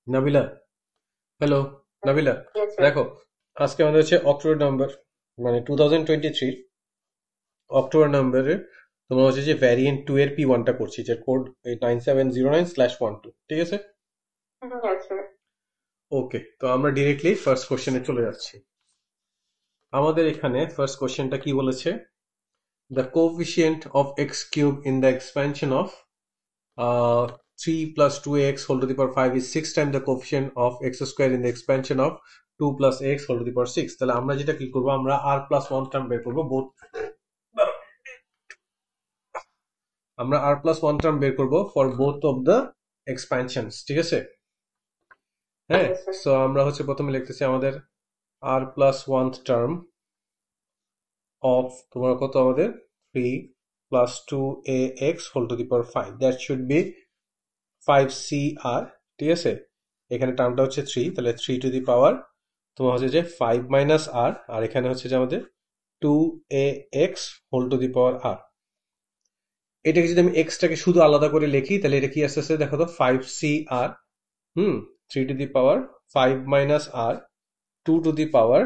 Nabila, hello. Nabila, Yes, sir. দেখো, আজকে আমাদের হচ্ছে অক্টোবর নাম্বার, মানে 2023 অক্টোবর নাম্বারে তোমার হচ্ছে যে ভ্যারিয়েন্ট 2 এর P1টা করছি, যে কোড 9709/12, ঠিক আছে? Yes, sir. ওকে, তো আমরা ডিরেক্টলি ফার্স্ট কোশ্চেনে চলে যাচ্ছি। আমাদের এখানে ফার্স্ট কোশ্চেনটা কি বলেছে? The coefficient of x cube in the expansion of 3 plus 2x whole to the power 5 is 6 times the coefficient of x square in the expansion of 2 plus x whole to the power 6। তাহলে আমরা যেটা কি করবো, আমরা r plus 1 term বের করবো both, আমরা r plus 1 term বের করবো ফর বোথ অফ দ্য এক্সপ্যানশনস, ঠিক আছে? হ্যাঁ, Yes, sir. সো আমরা হচ্ছে প্রথমে লিখতেছি আমাদের r plus 1 টার্ম অফ তোমার কত আমাদের 3 plus 2ax whole to the power 5, that should be 5cr, ঠিক আছে? এখানে টার্মটা হচ্ছে 3, তাহলে 3 টু দি পাওয়ার তোমার হচ্ছে যে 5 মাইনাস আর, আর এখানে হচ্ছে যে আমাদের 2ax whole to the power আর। এটাকে যদি আমি এক্সটাকে শুধু আলাদা করে লিখি তাহলে এটা কি আসতেছে দেখো তো, 5cr, 3 to the power 5 minus r, 2 to the power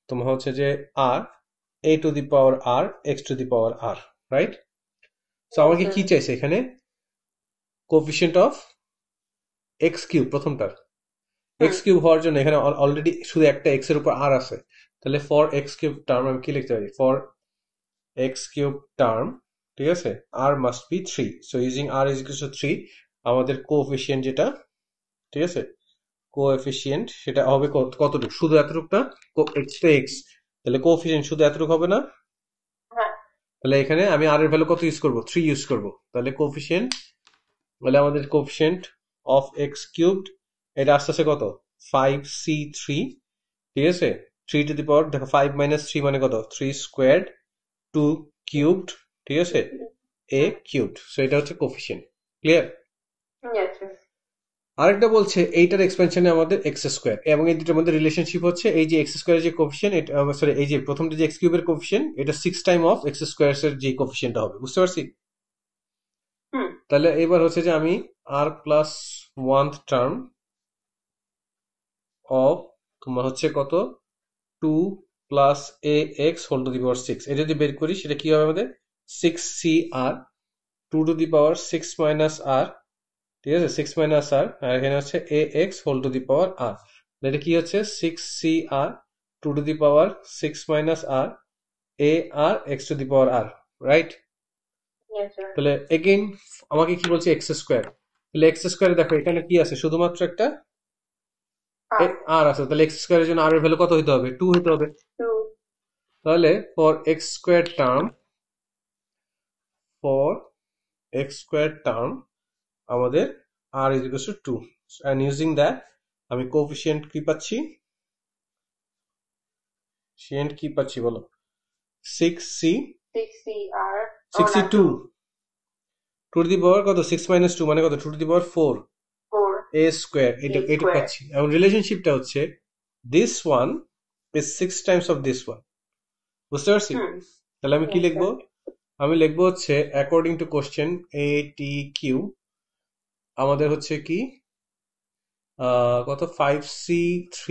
তোমার হচ্ছে যে r, a to the power r, x to the power r, right? So Yes, আমাকে কি sir. চাইছে এখানে? কোফিশিয়েন্ট অফ এক্স কিউব প্রথমটার, এক্স Hmm. কিউব হওয়ার জন্য এখানে অলরেডি শুধু একটা এক্স এর উপর আর আছে, তাহলে ফর এক্স কিউব টার্ম আমি কি লিখতে পারি? ফর এক্স কিউব টার্ম, ঠিক আছে, r must be 3, so using r is equal to 3, আমাদের কোএফিসিয়েন্ট যেটা, ঠিক আছে, কোএফিসিয়েন্ট সেটা হবে কতটুকু? শুধু এতটুকু না, এক্স তো এক্স, তাহলে কোএফিসিয়েন্ট শুধু এতটুকু হবে না? Huh. তাহলে এখানে আমি আর এর ভ্যালু কত ইউজ করব? 3 ইউজ করব, তাহলে কোএফিসিয়েন্ট, তাহলে আমাদের কোএফিসিয়েন্ট অফ এক্স কিউবড এটা আসতেছে কত? 5c3, ঠিক আছে? 3 টু দি পাওয়ার দেখো 5 মাইনাস 3 মানে কত? 3 স্কোয়ার্ড, 2 কিউবড, ঠিক আছে, এ Hmm. কিউবড, সো এটা হচ্ছে কোফিশিয়েন্ট। ক্লিয়ার? Yes, sir. আরেকটা বলছে এইটার এক্সপেনশনে আমাদের এক্স স্কোয়ার, এবং এই দুটোর মধ্যে রিলেশনশিপ হচ্ছে এই যে এক্স স্কোয়ারের যে কোফিশিয়েন্ট, এটা সরি এই যে প্রথমটা যে এক্স কিউবের কোফিশিয়েন্ট, এটা 6 টাইম অফ এক্স স্কোয়ার এর যে কোফিশিয়েন্টটা হবে, বুঝতে পারছি? Hmm. তাহলে এবার হচ্ছে যে আমি r plus one term of তোমার হচ্ছে কত, 2 plus a x whole to the power 6, এটা যদি বের করি সেটা কি হবে আমাদের? 6cr, 2 to the power 6 minus আর, ঠিক আছে, 6 মাইনাস আর, আর এখানে হচ্ছে a x whole to the power r, এটা কি হচ্ছে 6cr, 2 to the power 6 minus r, a r x to the power r, right? Yes, sir. তাহলে এগেইন আমাকে কি বলছে? এক্স স্কোয়ার, তাহলে এক্স স্কোয়ারে দেখো এখানে কি আছে? শুধুমাত্র একটা R. আর আছে, তাহলে এক্স স্কোয়ারের জন্য আর এর ভ্যালু কত হতে হবে? 2 হতে হবে। 2. তাহলে for x square term, for x square term আমাদের r is equal to 2, and using that আমি কোফিশিয়েন্ট কি পাচ্ছি? শিয়েন্ট কি পাচ্ছি বলো? 6c, 6CR. Oh, not 62, 2. 2 to the power কত? 6 মাইনাস 2 মানে কত? 2 to the power 4 4. A square, এটা A এটা square. পাচ্ছি, এবং রিলেশনশিপটা হচ্ছে this one is 6 times of this one, বুঝতে পারছি? Hmm. তাহলে আমি কি Yes, লিখবো? sir. আমি লিখবো হচ্ছে according to question A T Q, আমাদের হচ্ছে কি কত? 5c3,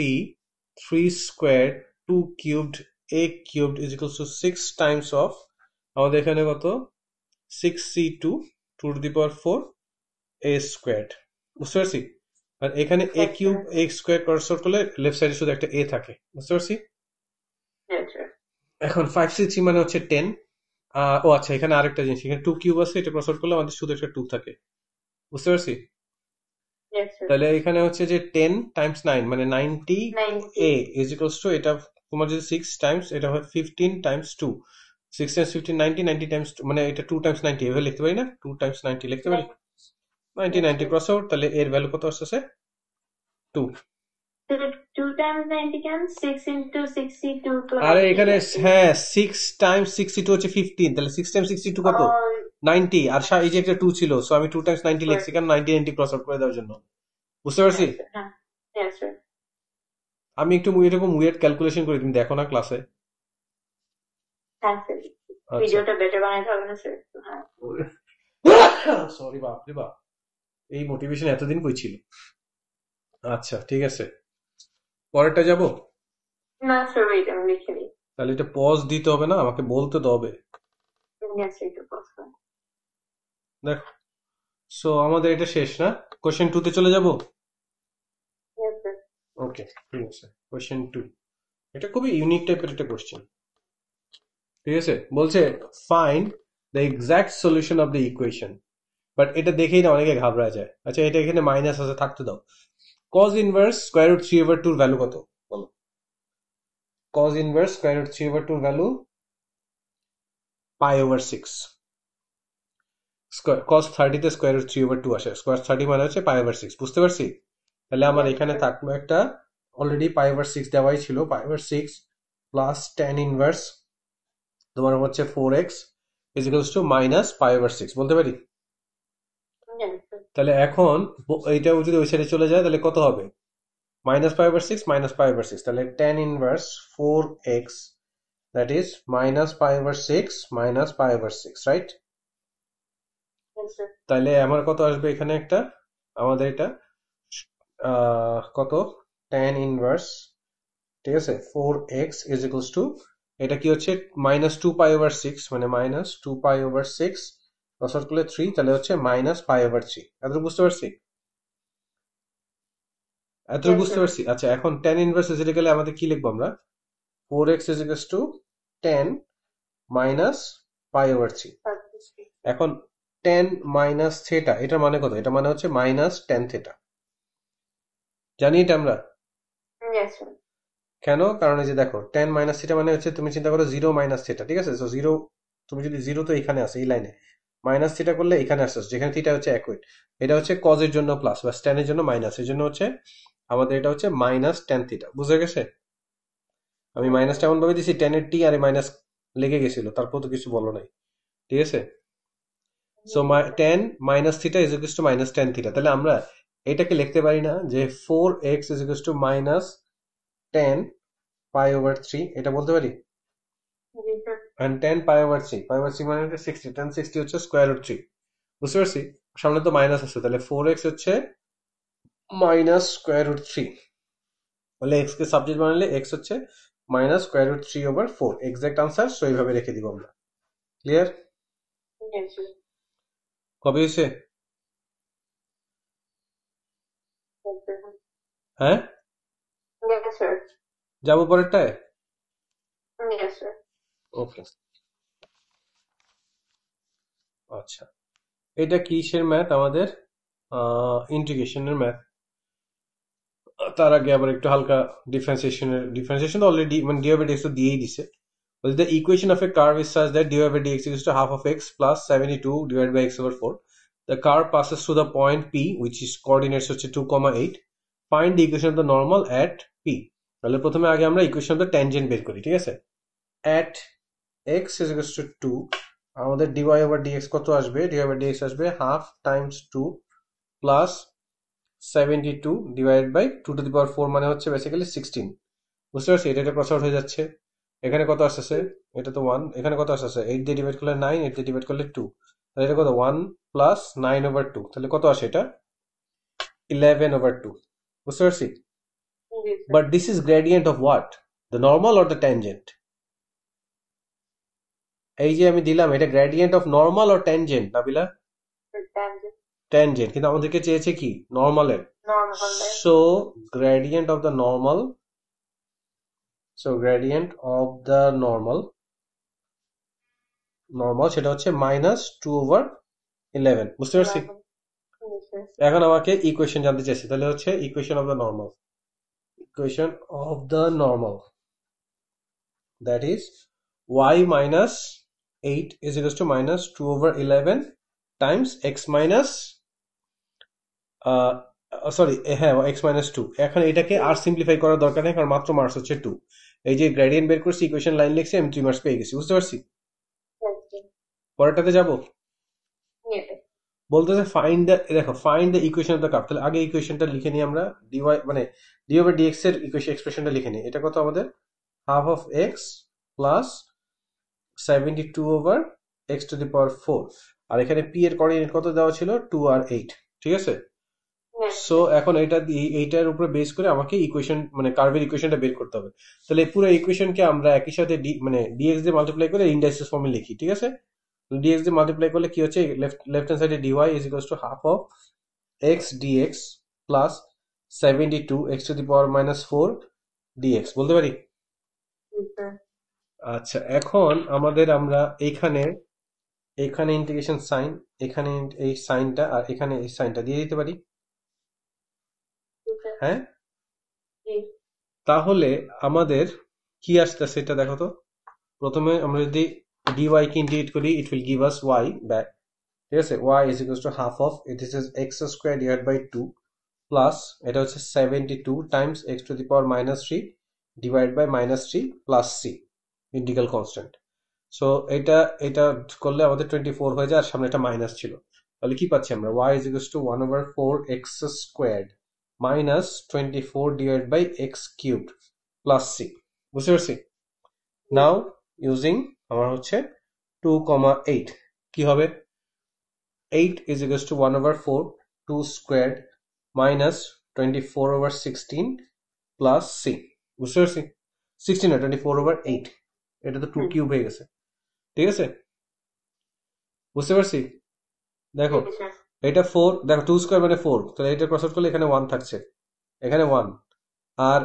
3 square, 2 cubed, a cubed is equal to 6 times of আমাদের এখানে কত? 6c2, 2 to the power 4 A square, বুঝতে পারছি? আর এখানে এ Yes, কিউব sir. এ স্কোয়ার ক্রস করলে লেফট সাইডে শুধু একটা এ থাকে, বুঝতে পারছি? Yes, sir. এখন 5c3 মানে হচ্ছে 10, ও আচ্ছা, এখানে আরেকটা জিনিস, এখানে 2 কিউব আছে, এটা ক্রস আউট করলে আমাদের শুধু একটা 2 থাকে, বুঝতে পারছি? Yes, sir. তাহলে এখানে হচ্ছে যে 10 টাইমস 9 মানে 90 এ 90. ইজ ইকুয়ালস টু, এটা তোমার যদি 6 টাইমস, এটা হয় 15 টাইমস 2, 6 টাইমস 15 90, 90 টাইমস 2 মানে এটা 2 টাইমস 90 এভাবে লিখতে পারি না? 2 টাইমস 90 লিখতে পারি, Yes, 90 yes, 90 sir. Cross out, তাহলে এর ভ্যালু কত আসছে? 2। So 2 times 90 comes 6 into 62 to আরে 90. এখানে, Is হ্যাঁ, 6 টাইমস 62 হচ্ছে 15, তাহলে 6 টাইমস 62 কত? all 90, আর এই যে একটা 2 ছিল, সো আমি 2 টাইমস 90 লিখছি square. কারণ 90 90 ক্রস আউট করে দেওয়ার জন্য, বুঝতে পারছি? Yes, sir. Huh. Yes, sir. আমি একটু এরকম উইয়ার্ড ক্যালকুলেশন করি, তুমি দেখো না ক্লাসে? Thanks, sir. আচ্ছা, ভিডিওটা বেটার বানাইতে হবে না স্যার? হ্যাঁ। সরি, বাপ রে বাপ, এই মোটিভেশন এতদিন কই ছিল? আচ্ছা ঠিক আছে, পরেরটা যাব। না স্যার, ওয়েট আমি লিখে নিই। তাহলে এটা পজ দিতে হবে না, আমাকে বলতে তো হবে। Yes, একটু পজ দেখো, সো আমাদের এটা শেষ না, কোশ্চেন 2 তে চলে যাব। Yes, sir. ওকে ঠিক আছে, কোশ্চেন 2 এটা খুবই ইউনিক টাইপের একটা কোশ্চেন। ঠিক আছে, বলছে find the exact solution of the equation. But এটা দেখেই না অনেকে ঘাবড়া যায়। আচ্ছা, এটা এখানে মাইনাস আছে, থাকতে দাও। cos ইনভার্স স্কয়ার রুট 3/2 এর ভ্যালু কত বলো? cos ইনভার্স স্কয়ার রুট 3/2 এর ভ্যালু π/6। cos 30 তে স্কয়ার রুট 3/2 আসে, স্কয়ার 30 মানে হচ্ছে π/6, বুঝতে পারছি? তাহলে আমার Yes, এখানে sir. থাকলো একটা, অলরেডি π/6 দেওয়াই ছিল, π/6 প্লাস tan ইনভার্স তোমার হচ্ছে 4x is equals to minus π/6, বলতে পারি? Yes, sir. তাহলে এখন এইটা যদি ওই সাইডে চলে যায় তাহলে কত হবে? মাইনাস π/6 মাইনাস π/6, তাহলে tan inverse 4x that is minus π/6 minus π/6, right? Yes, sir. তাহলে আমার কত আসবে এখানে একটা, আমাদের এটা কত, tan ইনভার্স, ঠিক আছে, 4x ইজ ইকুয়ালস টু, এটা কি হচ্ছে -2π/6, মানে -2π/6 লসার করলে 3, তাহলে হচ্ছে -π/3। এতটুকু বুঝতে পারছি? এতটুকু Yes, বুঝতে sir. পারছি। আচ্ছা, এখন tan ইনভার্স ইজ গেলে আমাদের কি লিখবো আমরা? 4x is equals two 10 minus π/3। এখন tan মাইনাস থেটা, এটার মানে কত? এটা মানে হচ্ছে মাইনাস tan থেটা, জানি এটা আমরা। Yes, sir. কেন? কারণ এই যে দেখো, tan মাইনাস থিটা মানে হচ্ছে, তুমি চিন্তা করো 0 মাইনাস থিটা, ঠিক আছে? সো 0, তুমি যদি 0 তো এখানে আসে এই লাইনে, মাইনাস থিটা করলে এখানে আসছে, যেখানে থিটা হচ্ছে একই। এটা হচ্ছে কজ এর জন্য প্লাস, বা tan এর জন্য মাইনাস, এর জন্য হচ্ছে আমাদের এটা হচ্ছে মাইনাস tan থিটা, বুঝে গেছে? আমি Yes, sir. মাইনাসটা এমন ভাবে দিছি, tan এর টি আর মাইনাস লেগে গেছিল, তারপর তো কিছু বলো নাই, ঠিক আছে? So tan minus theta is equals to minus tan theta. তাহলে আমরা এটাকে লিখতে পারি না যে 4x is equals to minus tan π/3, এটা বলতে পারি? Yes, sir. and tan π/3, π/3 মানে হচ্ছে 60, tan 60 হচ্ছে স্কয়ার রুট 3, বুঝতে পারছি? সামনে তো মাইনাস আছে, তাহলে 4x হচ্ছে মাইনাস স্কয়ার রুট 3, তাহলে x কে সাবজেক্ট বানালে x হচ্ছে minus square root 3/4, exact answer. So এইভাবে রেখে দিব আমরা। ক্লিয়ার? Yes, sir. কবে হয়েছে? Yes, sir. হ্যাঁ, Yes, sir. যাবো পরেরটায়। Yes, sir. ওকে, আচ্ছা, এটা কিসের ম্যাথ আমাদের? ইন্টিগ্রেশনের ম্যাথ। তার আগে আবার একটু হালকা ডিফারেন্সিয়েশন তো অলরেডি, মানে ডি/ডিএক্স তো দিয়েই দিছে। Well, the equation of a curve is such that dy/dx equals to half of x plus 72 divided by x/4. The curve passes through the point P, which is coordinates হচ্ছে 2,8. Find the equation of the normal at P. তাহলে প্রথমে আগে আমরা equation of the tangent বের করি, ঠিক আছে? At x is equals to 2, আমাদের dy/dx কত আসবে? dy/dx আসবে half times 2 plus 72 divided by 2 to the power 4, মানে হচ্ছে বেসিক্যালি 16, বুঝতে পারছি? এটা ক্রস আউট হয়ে যাচ্ছে। এখানে কত আসতেছে? এটা তো 1, এখানে কত আসতেছে? 8 দিয়ে ডিভাইড করলে 9, 8 দিয়ে ডিভাইড করলে 2, তাহলে এটা কত? 1 প্লাস 9/2, তাহলে কত আসে এটা? 11/2, বুঝতে পারছি? Yes, sir. But this is gradient of what? The normal or the tangent? এই যে আমি দিলাম, এটা gradient of normal or tangent, Nabila? Tangent. Tangent, কিন্তু আমাদেরকে চেয়েছে কি? নর্মালের। Normal. So gradient of the normal, so gradient of the normal সেটা হচ্ছে -2/11, বুঝতে পারছি? Yes, sir. এখন আমাকে ইকুয়েশন জানতে চাইছি, তাহলে হচ্ছে equation of the normal, equation of the normal that is y minus 8 is equals to -2/11 times x minus sorry, হ্যাঁ, x minus 2। এখন এটাকে আর সিম্পলিফাই করার দরকার নেই, কারণ মাত্র মার্কস হচ্ছে 2। এই যে গ্রেডিয়েন্ট বের করছি, ইকুয়েশন লাইন লিখছি, আমি 3 মার্কস পেয়ে গেছি, বুঝতে পারছি? Yes, sir. পরেরটাতে যাব। Yes, sir. বলতেছে ফাইন্ড দ্য, দেখো, find the equation of the curve. তাহলে আগে ইকুয়েশনটা লিখে নিই আমরা, ডিওয়াই মানে dy/dx এর ইকুয়েশন এক্সপ্রেশনটা লিখে নিই। এটা কত আমাদের? Half of x plus 72/x to the power 4, আর এখানে p এর কোঅর্ডিনেট কত দেওয়া ছিল? 2 আর 8, ঠিক আছে? Yes, সো এখন এইটার উপরে বেস করে আমাকে ইকুয়েশন মানে কার্ভের ইকুয়েশনটা বের করতে হবে। তাহলে এই পুরো ইকুয়েশনকে আমরা একই সাথে মানে ডিএক্স দিয়ে মাল্টিপ্লাই করে ইন্ডাইসেস ফর্মে লিখি, ঠিক আছে? ডিএক্স দিয়ে মাল্টিপ্লাই করলে কি হচ্ছে, লেফট হ্যান্ড সাইডে dy is equals to half of x dx plus 72 x to the power minus 4 dx বলতে পারি। yes, sir. আচ্ছা, এখন আমরা এইখানে এখানে ইন্টিগ্রেশন সাইন, এখানে এই সাইনটা আর এখানে এই সাইনটা দিয়ে দিতে পারি, Yes, sir. হ্যাঁ? Yes, তাহলে আমাদের কি আসছে সেটা দেখো তো। প্রথমে আমরা যদি dy কে ইন্টিগ্রেট করি, it will give us y back, ঠিক আছে? y is equals to half of it is x square divide by 2 plus এটা হচ্ছে 72 times x to the power minus 3 divide by minus 3 plus c integral constant. So এটা এটা করলে আমাদের 24 হয়ে যায়, আর সামনে একটা মাইনাস ছিল। তাহলে কি পাচ্ছি আমরা, y is equals to 1/4 x squared minus 24 divided by x cubed plus c। বুঝতে পারছি? নাও ইউজিং আমার হচ্ছে 2,8 কি হবে, 8 is equals to 1/4 2 squared minus 24/16 plus c। বুঝতে পারছি? 16 না 24/8, এটা তো 2 কিউব হয়ে গেছে, ঠিক আছে? বুঝতে পারছি? দেখো yes, sir. এটা 4, দেখো 2 স্কয়ার মানে 4, তাহলে এটা ক্রস আউট করলে এখানে 1 থাকছে, এখানে 1, আর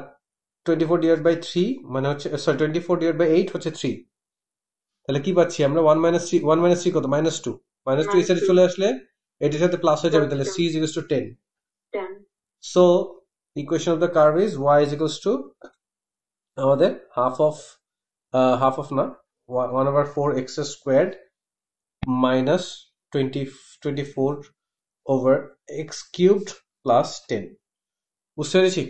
24 ডিভাইড বাই 3 মানে হচ্ছে, সরি 24 ডিভাইড বাই 8 হচ্ছে 3। তাহলে কি পাচ্ছি আমরা, 1 মাইনাস 3, 1 মাইনাস 3 কত, মাইনাস 2, মাইনাস 2 এই Minus সাইডে 2, চলে আসলে এটির সাথে প্লাস হয়ে যাবে, plus তাহলে c 2, is equals to 10। 10. So equation of the curve is y is equals to আমাদের হাফ অফ না 1/4 x squared minus 24 over x cubed plus 10। বুঝতে পেরেছি?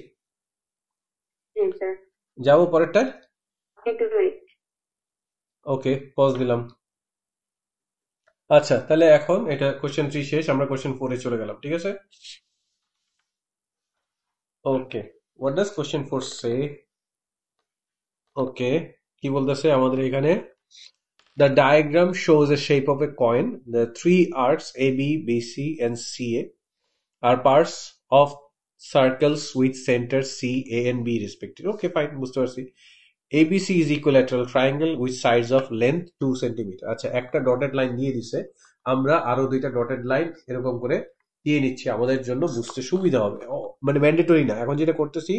Yes, sir. যাবো পরেরটা। Take it away. Okay, pause দিলাম। আচ্ছা, তাহলে এখন এটা কোশ্চেন 3 শেষ, আমরা কোশ্চেন 4 এ চলে গেলাম, ঠিক আছে? ওকে, হোয়াট ডাজ কোশ্চেন 4 সে? ওকে, কি বলতেছে আমাদের এখানে, the diagram shows a shape of a coin, the three arcs AB, BC and CA are parts of circles with centers C, A and B respectively. Okay, fine, বুঝতে পারছি। ABC is equilateral triangle with sides of length 2 cm। আচ্ছা, একটা dotted line দিয়ে দিছে, আমরা আরো দুইটা dotted line এরকম করে দিয়ে নিচ্ছি, আমাদের জন্য বুঝতে সুবিধা হবে। মানে ম্যান্ডেটরি না, এখন যেটা করতেছি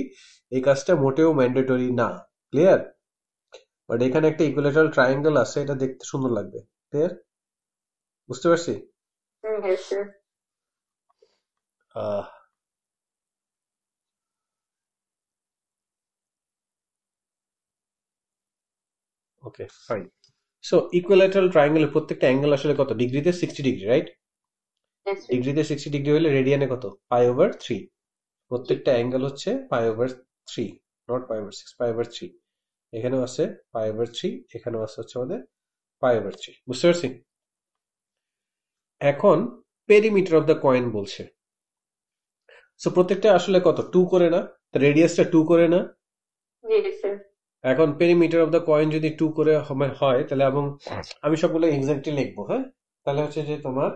এই কাজটা মোটেও ম্যান্ডেটরি না, ক্লিয়ার? বাট এখানে একটা ইকুইলেটারাল ট্রায়াঙ্গেল আছে, এটা দেখতে সুন্দর লাগবে, ক্লিয়ার? বুঝতে পারছি? Yes, sir. ওকে, ফাইন। সো ইকুইলেটারাল ট্রায়াঙ্গেলের প্রত্যেকটা অ্যাঙ্গেল আসলে কত ডিগ্রিতে, 60 ডিগ্রি, রাইট? Yes, sir. ডিগ্রিতে 60 ডিগ্রি হলে রেডিয়ানে কত, π/3। প্রত্যেকটা অ্যাঙ্গেল হচ্ছে π/3, নট π/6, π/3। এখানেও আছে π/3, এখানেও আছে হচ্ছে আমাদের π/3। বুঝতে পারছি? এখন পেরিমিটার অফ দ্য কয়েন বলছে, সো প্রত্যেকটা আসলে কত, 2 করে না? রেডিয়াসটা 2 করে না? Yes, sir. এখন পেরিমিটার অফ দ্য কয়েন যদি 2 করে হয়, তাহলে এবং আমি সবগুলো এক্স্যাক্টলি লিখবো, হ্যাঁ? তাহলে হচ্ছে যে তোমার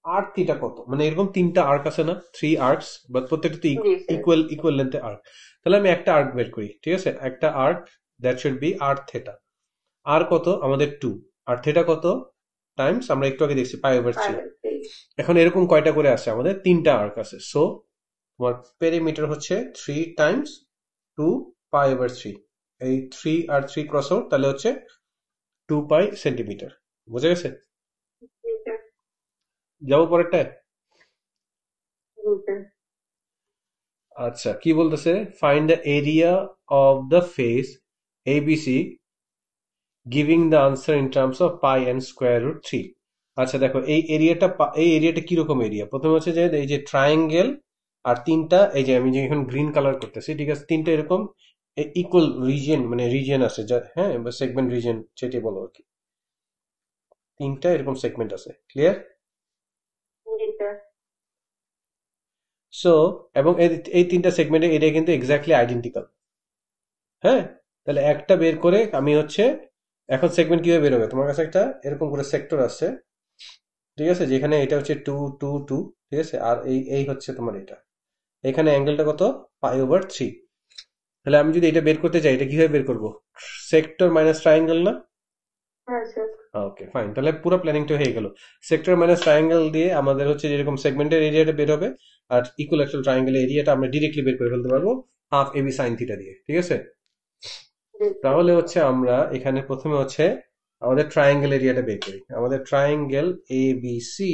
আর্ক থিটা কত, মানে এরকম 3টা আর্ক আছে না, 3 আর্কস, বাট প্রত্যেকটা তো Yes, sir. ইকুয়াল লেন্থে আর্ক। তাহলে আমি একটা আর্ক বের করি, ঠিক আছে? একটা arc that should be r theta. আর কত আমাদের 2, আর থিটা কত টাইমস আমরা একটু আগে দেখছি π/3। 5, এখন এরকম কয়টা করে আছে, আমাদের 3টা আর্ক আছে। সো তোমার পেরিমিটার হচ্ছে 3 টাইমস 2 π/3। এই 3 আর 3 ক্রস আউট, তাহলে হচ্ছে 2 পাই সেন্টিমিটার। বুঝে গেছে? Yes, sir. যাবো পরেরটায়। Yes, sir. আচ্ছা, কি বলতেছে, find the area of the face ABC giving the answer in terms of pi and square root 3। আচ্ছা দেখো, এই এরিয়াটা কিরকম এরিয়া, প্রথমে হচ্ছে যে এই যে ট্রায়াঙ্গেল আর 3টা, এই যে আমি যে এখন গ্রিন কালার করতেছি, ঠিক আছে, 3টা এরকম ইকুয়াল রিজিয়ন, মানে রিজিয়ন আছে যা, হ্যাঁ, সেগমেন্ট রিজিয়ন যেটি বলো আর কি, 3টা এরকম সেগমেন্ট আছে, ক্লিয়ার? Yes, sir. সো এবং এই 3টা সেগমেন্টের এরিয়া কিন্তু এক্স্যাক্টলি আইডেন্টিক্যাল, হ্যাঁ? তাহলে একটা বের করে আমি হচ্ছে, এখন সেগমেন্ট কিভাবে বের হবে, তোমার কাছে একটা এরকম করে সেক্টর আছে, ঠিক আছে, যেখানে এটা হচ্ছে 2 2 2, ঠিক আছে, আর এই হচ্ছে তোমার এটা, এখানে অ্যাঙ্গেলটা কত, π/3। তাহলে আমি যদি এটা বের করতে চাই, এটা কিভাবে বের করব? সেক্টর মাইনাস ট্রায়াঙ্গেল না? Yes, sir. ওকে ফাইন, তাহলে পুরো প্ল্যানিংটা হয়ে গেল। সেক্টর মাইনাস ট্রায়াঙ্গেল দিয়ে আমাদের হচ্ছে যেরকম সেগমেন্টের এরিয়াটা বের হবে, আর ইকুইল্যাটারাল ট্রায়াঙ্গেলের এরিয়াটা আমরা ডিরেক্টলি বের করে ফেলতে পারবো হাফ এবি সাইন থিটা দিয়ে, ঠিক আছে? Yes, sir. তাহলে হচ্ছে আমরা এখানে প্রথমে হচ্ছে আমাদের ট্রায়াঙ্গেল এরিয়াটা বের করি। আমাদের triangle A B C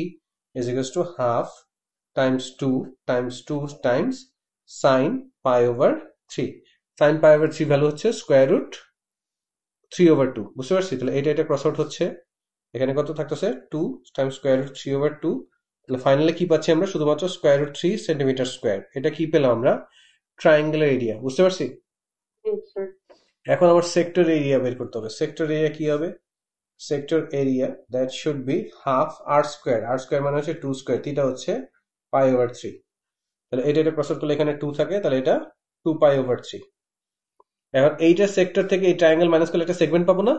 is equals to half times 2 times 2 times sine π/3। Sine π/3 value হচ্ছে স্কোয়ার রুট 3/2, বুঝতে পারছি? তাহলে এটা ক্রস আউট হচ্ছে, এখানে কত থাকতেছে 2 টাইমস স্কোয়ার রুট 3/2। তাহলে ফাইনালি কি পাচ্ছি আমরা, শুধুমাত্র স্কোয়ার রুট 3 সেন্টিমিটার স্কোয়ার। এটা কি পেলাম আমরা, ট্রায়াঙ্গেলের এরিয়া, বুঝতে পারছি? Yes, sir. এখন আমার সেক্টর এরিয়া বের করতে হবে। সেক্টর এরিয়া কি হবে? Sector area that should be half r square. R square মানে হচ্ছে 2 স্কোয়ার, থিটা হচ্ছে π/3। তাহলে এটা ক্রস আউট করলে এখানে 2 থাকে, তাহলে এটা 2 π/3। এখন এইটা সেক্টর থেকে এই ট্রায়াঙ্গেল মাইনাস করলে একটা সেগমেন্ট পাবো না?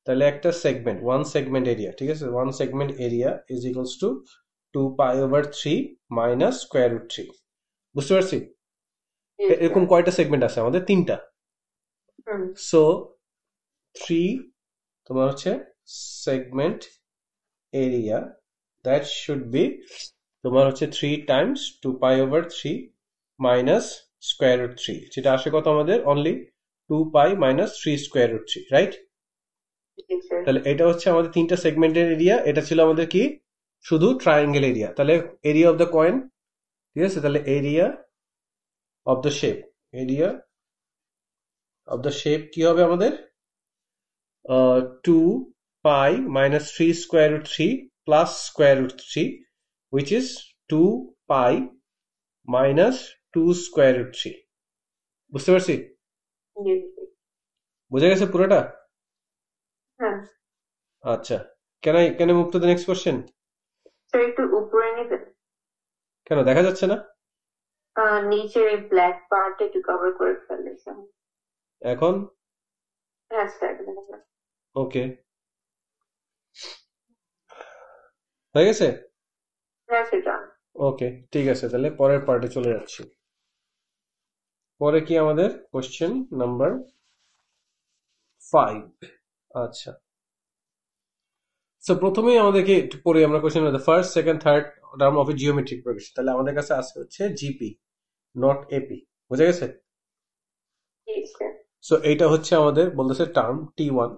তাহলে একটা সেগমেন্ট, ওয়ান সেগমেন্ট এরিয়া, ঠিক আছে? One segment area is equals to 2 π/3 minus square root 3, বুঝতে পারছি? Yes, এরকম sir. কয়টা সেগমেন্ট আছে আমাদের? 3টা। সো 3 তোমার হচ্ছে segment area that should B তোমার হচ্ছে 3 টাইমস 2 π/3 মাইনাস স্কোয়ার রুট 3, যেটা আসে কত আমাদের, only 2 π minus 3 square root 3, right? Yes, sir. তাহলে এটা হচ্ছে আমাদের 3টা সেগমেন্টের এরিয়া। এটা ছিল আমাদের কি, শুধু ট্রায়াঙ্গেল এরিয়া। তাহলে এরিয়া অফ দ্য কয়েন, ঠিক আছে? তাহলে area of the shape, area of the shape কি হবে আমাদের, 2 π minus 3 square root 3 plus square root 3, which is 2 π minus 2 square root 3, বুঝতে পারছি? Yes, sir. বুঝে গেছে পুরোটা? হ্যাঁ আচ্ছা, can I move to the next question? Sir একটু উপরে নিবেন, কেন দেখা যাচ্ছে না নিচের এই ব্ল্যাক পার্ট একটু কভার করে ফেলেছেন। এখন? হ্যাঁ স্যার, ওকে, হয়ে গেছে? হ্যাঁ সেটা। ওকে ঠিক আছে, তাহলে পরের পার্টে চলে যাচ্ছি। পরে কি আমাদের কোশ্চেন নাম্বার 5। আচ্ছা, সো প্রথমেই আমাদেরকে একটু পড়ি আমরা question, first second third term of A geometric progression. তাহলে আমাদের কাছে আছে হচ্ছে জিপি, নট এপি, বুঝা গেছে? Yes, sir. সো এইটা হচ্ছে আমাদের বলতেছে টার্ম T1,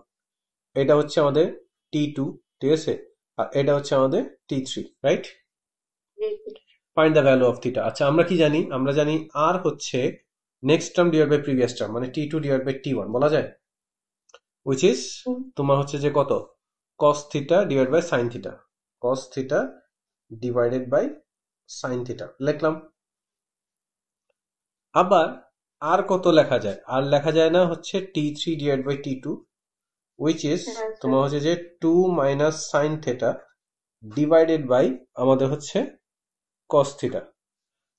এটা হচ্ছে আমাদের T2, ঠিক আছে? আর এটা হচ্ছে আমাদের T3, right? Yes, sir. Find the value of theta. আচ্ছা, আমরা কি জানি? আমরা জানি আর হচ্ছে next term divide by previous term, মানে T2 ডিভাইড বাই T1 বলা যায়, উইচ ইজ তোমার হচ্ছে যে কত, cos theta divide by sine theta, cos theta divided by sine theta লিখলাম। আবার আর কত লেখা যায়? আর লেখা যায় না হচ্ছে T3 divide by T2, which is Yes, sir. তোমার হচ্ছে যে 2 minus sine theta divided by আমাদের হচ্ছে cos থিটা।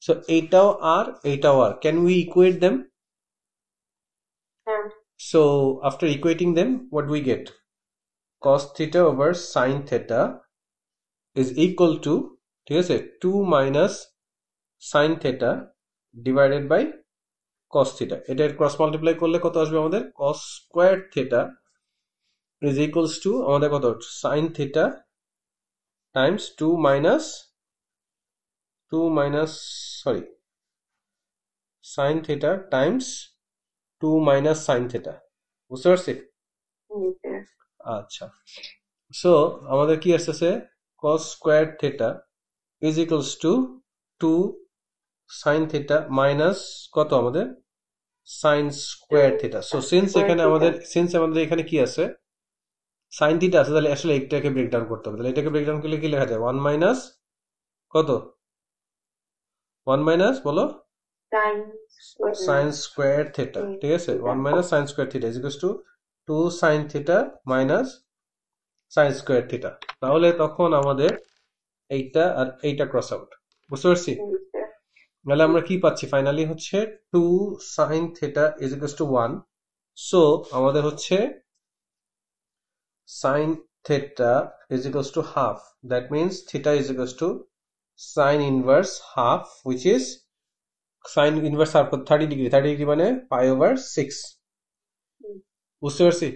সো এইটাও আর এইটাও r, can we equate them? হ্যাঁ So after equating them, what do we get? Cos theta over sin theta is equal to, ঠিক আছে, 2 minus sin theta divided by cos theta। এটা cross multiply করলে কত আসবে আমাদের? cos squared theta is equals to আমাদের কত, sin theta times 2 minus sin theta times 2 minus sin theta, বুঝতে পারছি? Yes, sir. আচ্ছা, সো আমাদের কি আসছে, cos squared theta is equals to 2 sin theta minus কত আমাদের, sin squared theta। So since আমাদের এখানে কি আছে, sin theta আছে, তাহলে আসলে এটাকে ব্রেকডাউন করতে হবে। তাহলে এটাকে ব্রেকডাউন করলে কি লেখা যায়, 1 মাইনাস কত, 1 মাইনাস বলো, sin squared theta, ঠিক আছে? 1 minus sin squared theta is equals to 2 sin theta minus sin squared theta। তাহলে তখন আমাদের এইটা আর এইটা ক্রস আউট, বুঝতে পারছি? Yes, sir. তাহলে আমরা কি পাচ্ছি ফাইনালি হচ্ছে 2 sin theta is equals to 1। So আমাদের হচ্ছে sin theta is equals to half, that means theta is equals to sin inverse half, which is sin inverse half 30 degree, 30 degree মানে pi over 6. বুঝতে পারছি?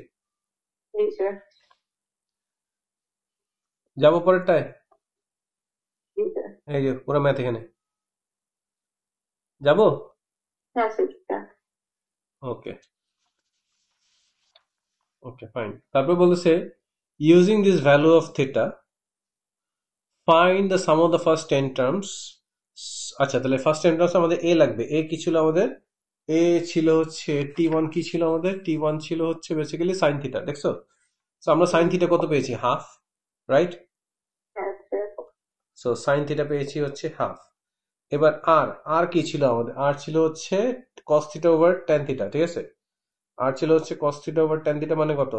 জি sir. যাবো পরেরটায়, জি sir. এই যে পুরো ম্যাথ এখানে যাবো। হ্যাঁ স্যার। ওকে ওকে ফাইন। তারপর বলেছে using this value of theta find the sum of the first 10 terms. আচ্ছা, তাহলে ফার্স্ট 10 টার্মস আমাদের a লাগবে। a কি ছিল আমাদের? a ছিল হচ্ছে t1, কি ছিল আমাদের? t1 ছিল হচ্ছে বেসিক্যালি sin থিটা, দেখছো? সো আমরা sin থিটা কত পেয়েছি? Half, right? হ্যাঁ স্যার। সো sin থিটা পেয়েছি হচ্ছে হাফ। এবার আর কি ছিল আমাদের? আর ছিল হচ্ছে cos theta over tan theta, ঠিক আছে? আর ছিল হচ্ছে cos theta over tan theta মানে কত?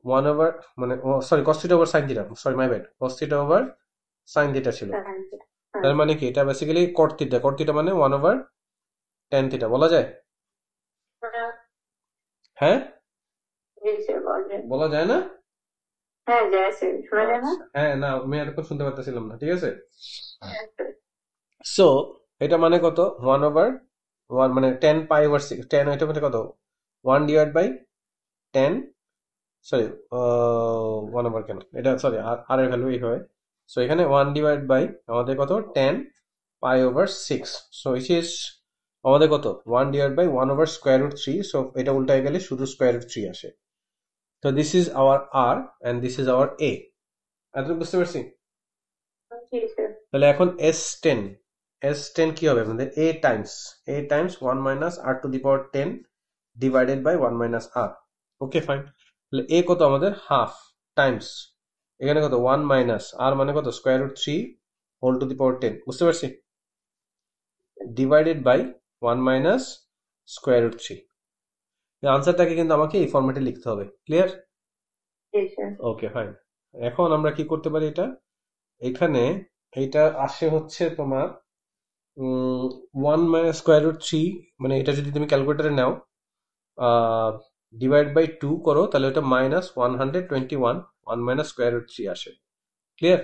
1 ওভার মানে sorry cos theta over sin theta, sorry my bad, cos theta over sin theta ছিল। তার মানে কি এটা basically cot theta, cot theta মানে 1 ওভার tan থিটা বলা যায়? হ্যাঁ জি স্যার বলেন। বলা যায় না? হ্যাঁ যায় স্যার, শোনা যায় না? হ্যাঁ না, আমি এতক্ষণ শুনতে পারতেছিলাম না, ঠিক আছে? হ্যাঁ স্যার। সো এটা মানে কত? 1 ওভার 1 মানে 10 পাই ওভার 6, 10 এটা মানে কত? 1 ডিভাইড বাই 10, সরি 1 ওভার কেন এটা, সরি আর এর ভ্যালু এই হয়। সো এখানে 1 ডিভাইড বাই আমাদের কত? 10 pi over 6। So it is আমাদের কত? 1 divide by 1 over square root 3। সো এটা উল্টায় গেলে শুধু স্কোয়ার রুট 3 আসে। তো this is our r and this is our a. এতটুকু বুঝতে পারছি? জি স্যার। তাহলে এখন S10 কি হবে আমাদের? a times 1 minus r to the power 10 divided by 1 minus r। Okay fine. তাহলে a কত আমাদের? হাফ টাইমস এখানে কত? 1 মাইনাস r মানে কত? Square root 3 whole to the power 10, বুঝতে পারছি? Divided by 1 minus square root 3। আনসারটাকে কিন্তু আমাকে এই ফরম্যাটে লিখতে হবে, ক্লিয়ার? জি স্যার। Okay fine. এখন আমরা কি করতে পারি? এখানে এটা আসে হচ্ছে তোমার 1 মাইনাস স্কোয়ার রুট 3, মানে এটা যদি তুমি ক্যালকুলেটারে নাও ডিভাইড বাই 2 করো, তাহলে এটা মাইনাস 121 1 মাইনাস স্কোয়ার রুট 3 আসে, ক্লিয়ার?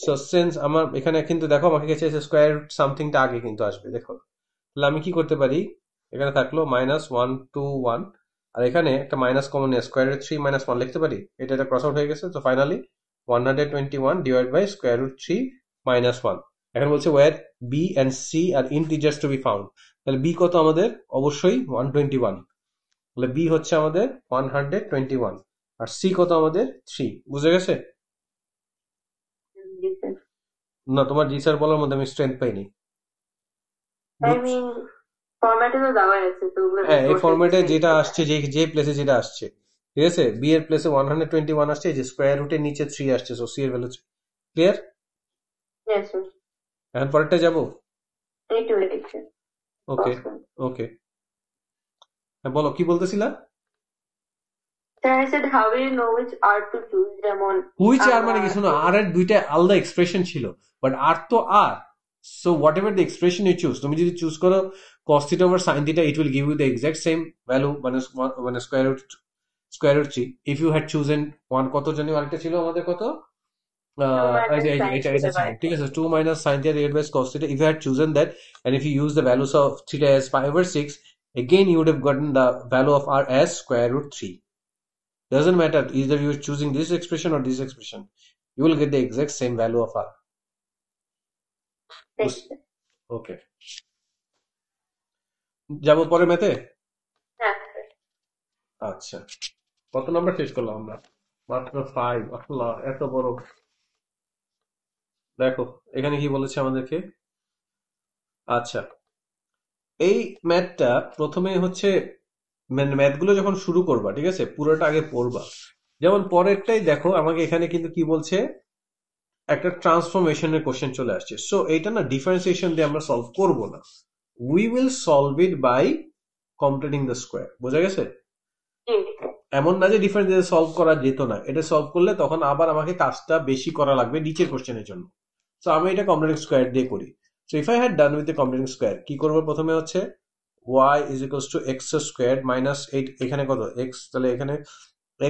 সো সিন্স আমার এখানে কিন্তু দেখো আমাকে কাছে স্কোয়ার রুট সামথিংটা আগে কিন্তু আসবে, দেখো। তাহলে আমি কি করতে পারি? এখানে থাকলো মাইনাস 121 আর এখানে একটা মাইনাস কমন নিয়ে স্কোয়ার রুট 3 মাইনাস 1 লিখতে পারি। এটা ক্রস আউট হয়ে গেছে। তো finally 121 divide by square root 3 minus 1। এখন বলছে where b and c are integers to be found. তাহলে বি কত আমাদের? অবশ্যই 121। তাহলে বি হচ্ছে আমাদের 121 আর সি কত আমাদের? 3। বুঝে গেছে? জি স্যার। না, তোমার জি স্যার বলার মধ্যে আমি স্ট্রেংথ পাইনি। আই মিন ফরম্যাটে তো দেওয়াই আছে তো ওগুলো হ্যাঁ, এই বসে ফরম্যাটে দিচ্ছি। যেটা আসছে, যে প্লেসে যেটা আসছে, ঠিক আছে? বি এর প্লেসে 121 আসছে, এই যে স্কোয়ার রুটের নিচে 3 আসছে, সো সি এর ভ্যালু ক্লিয়ার? হ্যাঁ স্যার। এখন পরেরটা যাবো। এই টু এডিকশন। ওকে ওকে, হ্যাঁ বলো কি বলতেছিলা? Sir I said how will you know which art to choose, যেমন হুইচ আর মানে কি? শোনো, আর এর দুইটা আলাদা এক্সপ্রেশন ছিল, বাট আর তো আর। So whatever the expression you choose, তুমি যদি চুজ করো cos theta over sin theta, it will give you the exact same value, মানে square root 3। If you had chosen one, কত জানি আরেকটা ছিল আমাদের কত? ঠিক আছে, 2 minus sin theta divided by cos theta. If you had chosen that and if you use the values of theta as 5 or 6, again you would have gotten the value of r as square root 3. Doesn't matter either you're choosing this expression or this expression, you will get the exact same value of r. Okay, যাবো পরে ম্যাথে। আচ্ছা, কত number শেষ করলাম আমরা? মাত্র 5। আল্লাহ, এত বড়। দেখো এখানে কি বলেছে আমাদেরকে। আচ্ছা, এই ম্যাথটা প্রথমে হচ্ছে ম্যাথগুলো যখন শুরু করবা, ঠিক আছে, পুরোটা আগে পড়বা। যেমন পরেরটাই দেখো আমাকে এখানে কিন্তু কি বলছে, একটা ট্রান্সফরমেশনের কোশ্চেন চলে আসছে। সো এইটা না ডিফারেন্সিয়েশন দিয়ে আমরা সলভ করব না, we will solve it by completing the square. বোঝা গেছে? এমন না যে ডিফারেন্স দিয়ে সলভ করা যেত না, এটা সলভ করলে তখন আবার আমাকে কাজটা বেশি করা লাগবে নিচের কোশ্চেনের জন্য। সো আমি এটা কমপ্লিটিং স্কোয়ার দিয়ে করি। So if I had done with the completing square, কি করবো? প্রথমে হচ্ছে y is equals to x squared minus 8, এখানে কত? x, তাহলে এখানে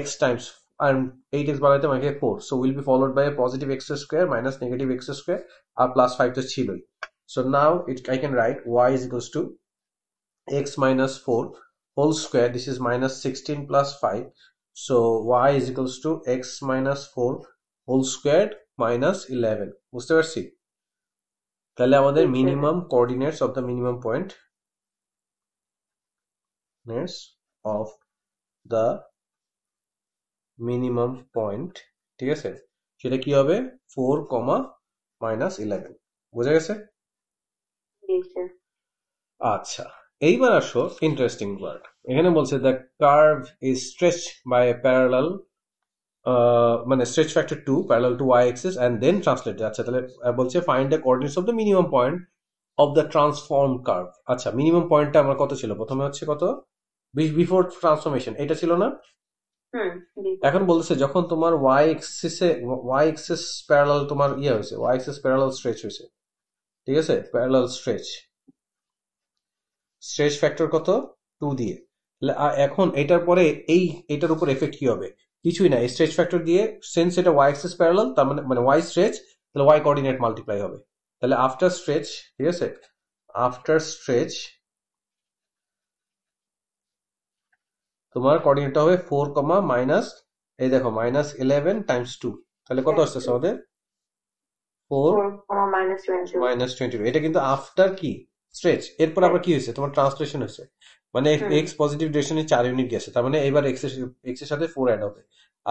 x টাইমস and 8x বানাইতে আমাকে 4, so will be followed by a positive x square minus negative x square R plus 5 তো ছিলই. So now I can write y is equals to x minus 4 whole square, this is minus 16 plus 5, so y is equals to x minus 4 whole squared minus 11. বুঝতে পারছি? তাহলে আমাদের minimum coordinates of the minimum point of the minimum point, ঠিক আছে, সেটা কি হবে 4, minus 11. বোঝা গেছে? আচ্ছা, এইবার আসো ইন্টারেস্টিং ওয়ার্ড। এখানে বলছে the curve is stretched by a parallel, মানে stretch factor 2 parallel to y axis and then translate. আচ্ছা, তাহলে বলছে find the coordinates of the minimum point of the transform curve. আচ্ছা, মিনিমাম পয়েন্টটা আমার কত ছিল? প্রথমে হচ্ছে কত, বিফোর ট্রান্সফরমেশন, এটা ছিল না? এখন বলতেছে যখন তোমার y axis প্যারালাল তোমার ইয়ে হয়েছে, y axis প্যারালাল স্ট্রেচ হয়েছে, ঠিক আছে, প্যারালাল স্ট্রেচ ফ্যাক্টর কত 2 দিয়ে। এখন এটার পরে এইটার উপর এফেক্ট কি হবে? কিছুই না, স্ট্রেচ ফ্যাক্টর দিয়ে, সিন্স এটা y axis প্যারালাল, তার মানে y স্ট্রেচ, তাহলে y কোঅর্ডিনেট মাল্টিপ্লাই হবে। তাহলে আফটার স্ট্রেচ, ঠিক আছে, আফটার স্ট্রেচ তোমার কোঅর্ডিনেটটা হবে 4, মাইনাস, এই দেখো মাইনাস 11 টাইমস 2, তাহলে কত আসছে আমাদের 4 মাইনাস 22। এটা কিন্তু আফটার কি স্ট্রেচ। এরপর আবার কি হয়েছে, তোমার ট্রান্সলেশন হয়েছে, মানে এক্স পজিটিভ ডিরেকশনে 4 ইউনিট গেছে, তার মানে এবার এক্স এর সাথে 4 অ্যাড হবে,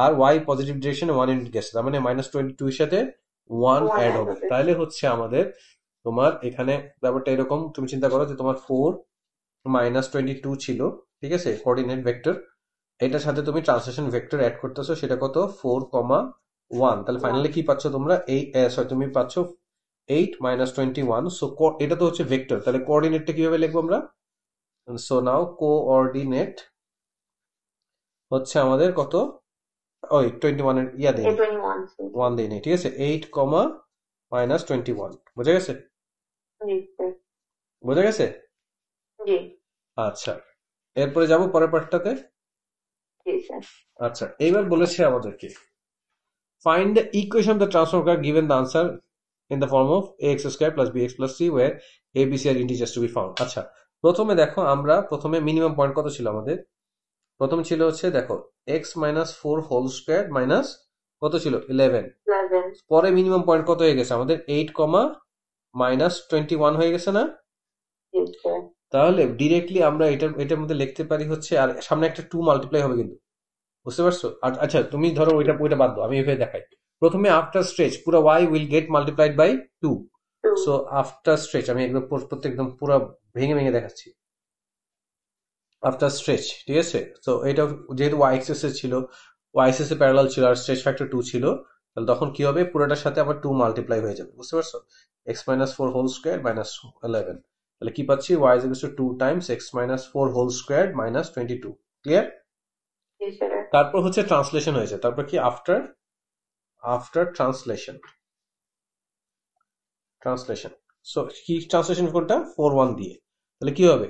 আর ওয়াই পজিটিভ ডিরেকশনে 1 ইউনিট গেছে, তার মানে মাইনাস 22 এর সাথে 1 অ্যাড হবে। তাহলে হচ্ছে আমাদের তোমার এখানে ব্যাপারটা এরকম, তুমি চিন্তা করো যে তোমার 4 মাইনাস 22 ছিল, ঠিক আছে, কোঅর্ডিনেট ভেক্টর, এটার সাথে তুমি ট্রান্সলেশন ভেক্টর অ্যাড করতেছো, সেটা কত 4, 1, তাহলে ফাইনালি কি পাচ্ছ তোমরা, তুমি পাচ্ছ 8 মাইনাস 21। সো এটা তো হচ্ছে ভেক্টর, তাহলে কোঅর্ডিনেটটা কিভাবে লিখবো আমরা? সো নাও কোঅর্ডিনেট হচ্ছে আমাদের কত, ওই 21 এর ইয়া দেই, 1 দেই নেই, ঠিক আছে, 8, মাইনাস 21। বোঝা গেছে? বোঝা গেছে? আচ্ছা, এরপরে যাবো পরের পার্টটাতে। আচ্ছা, এইবার বলেছে আমাদেরকে find the equation of the transform curve given the answer in the form of ax square plus bx plus c where a b c are integers to be found. আচ্ছা, প্রথমে দেখো, আমরা প্রথমে মিনিমাম পয়েন্ট কত ছিল আমাদের? প্রথম ছিল হচ্ছে দেখো x minus 4 whole square minus কত ছিল 11। পরে মিনিমাম পয়েন্ট কত হয়ে গেছে আমাদের 8, মাইনাস 21 হয়ে গেছে না? তাহলে ডিরেক্টলি আমরা এটার মধ্যে লিখতে পারি হচ্ছে, আর সামনে একটা 2 মাল্টিপ্লাই হবে কিন্তু, বুঝতে পারছো? আচ্ছা, তুমি ধরো ওইটা বাদ দাও, আমি এভাবে দেখাই। প্রথমে আফটার স্ট্রেচ পুরো y will get multiplied by 2, so after stretch আমি একদম প্রত্যেকদম পুরো ভেঙে দেখাচ্ছি। আফটার স্ট্রেচ, ঠিক আছে, তো এটা যেহেতু y axis এ ছিল, y axis এ প্যারালাল ছিল আর স্ট্রেচ ফ্যাক্টর 2 ছিল, তাহলে তখন কি হবে, পুরোটার সাথে আবার 2 মাল্টিপ্লাই হয়ে যাবে, বুঝতে পারছো? x minus 4 whole square minus 11, তাহলে কি পাচ্ছি, y is equal to 2 times x minus 4 whole square minus 22। Clear? তারপর হচ্ছে ট্রান্সলেশন হয়েছে, তারপর কি আফটার ট্রান্সলেশন, সো কি ট্রান্সলেশন কোনটা 4, 1 দিয়ে, তাহলে কি হবে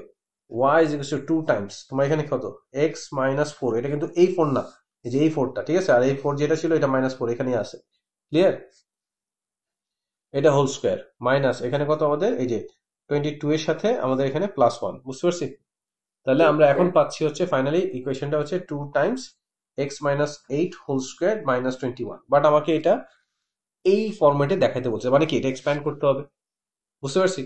y is equal to 2 times, তোমার এখানে কত x minus 4, এটা কিন্তু এই 4 না, এই যে এই 4টা, ঠিক আছে, আর এই 4 যেটা ছিল এটা মাইনাস 4 এখানে আছে, ক্লিয়ার? এটা হোল স্কয়ার মাইনাস এখানে কত আমাদের, এই যে 22 এর সাথে আমাদের এখানে প্লাস 1, বুঝতে পারছি? তাহলে আমরা এখন পাচ্ছি হচ্ছে ফাইনালি ইকুয়েশনটা হচ্ছে 2 times x minus 8 whole square minus 21, but আমাকে এটা এই ফরম্যাটে দেখাতে বলছে, মানে কি এটা এক্সপ্যান্ড করতে হবে, বুঝতে পারছি?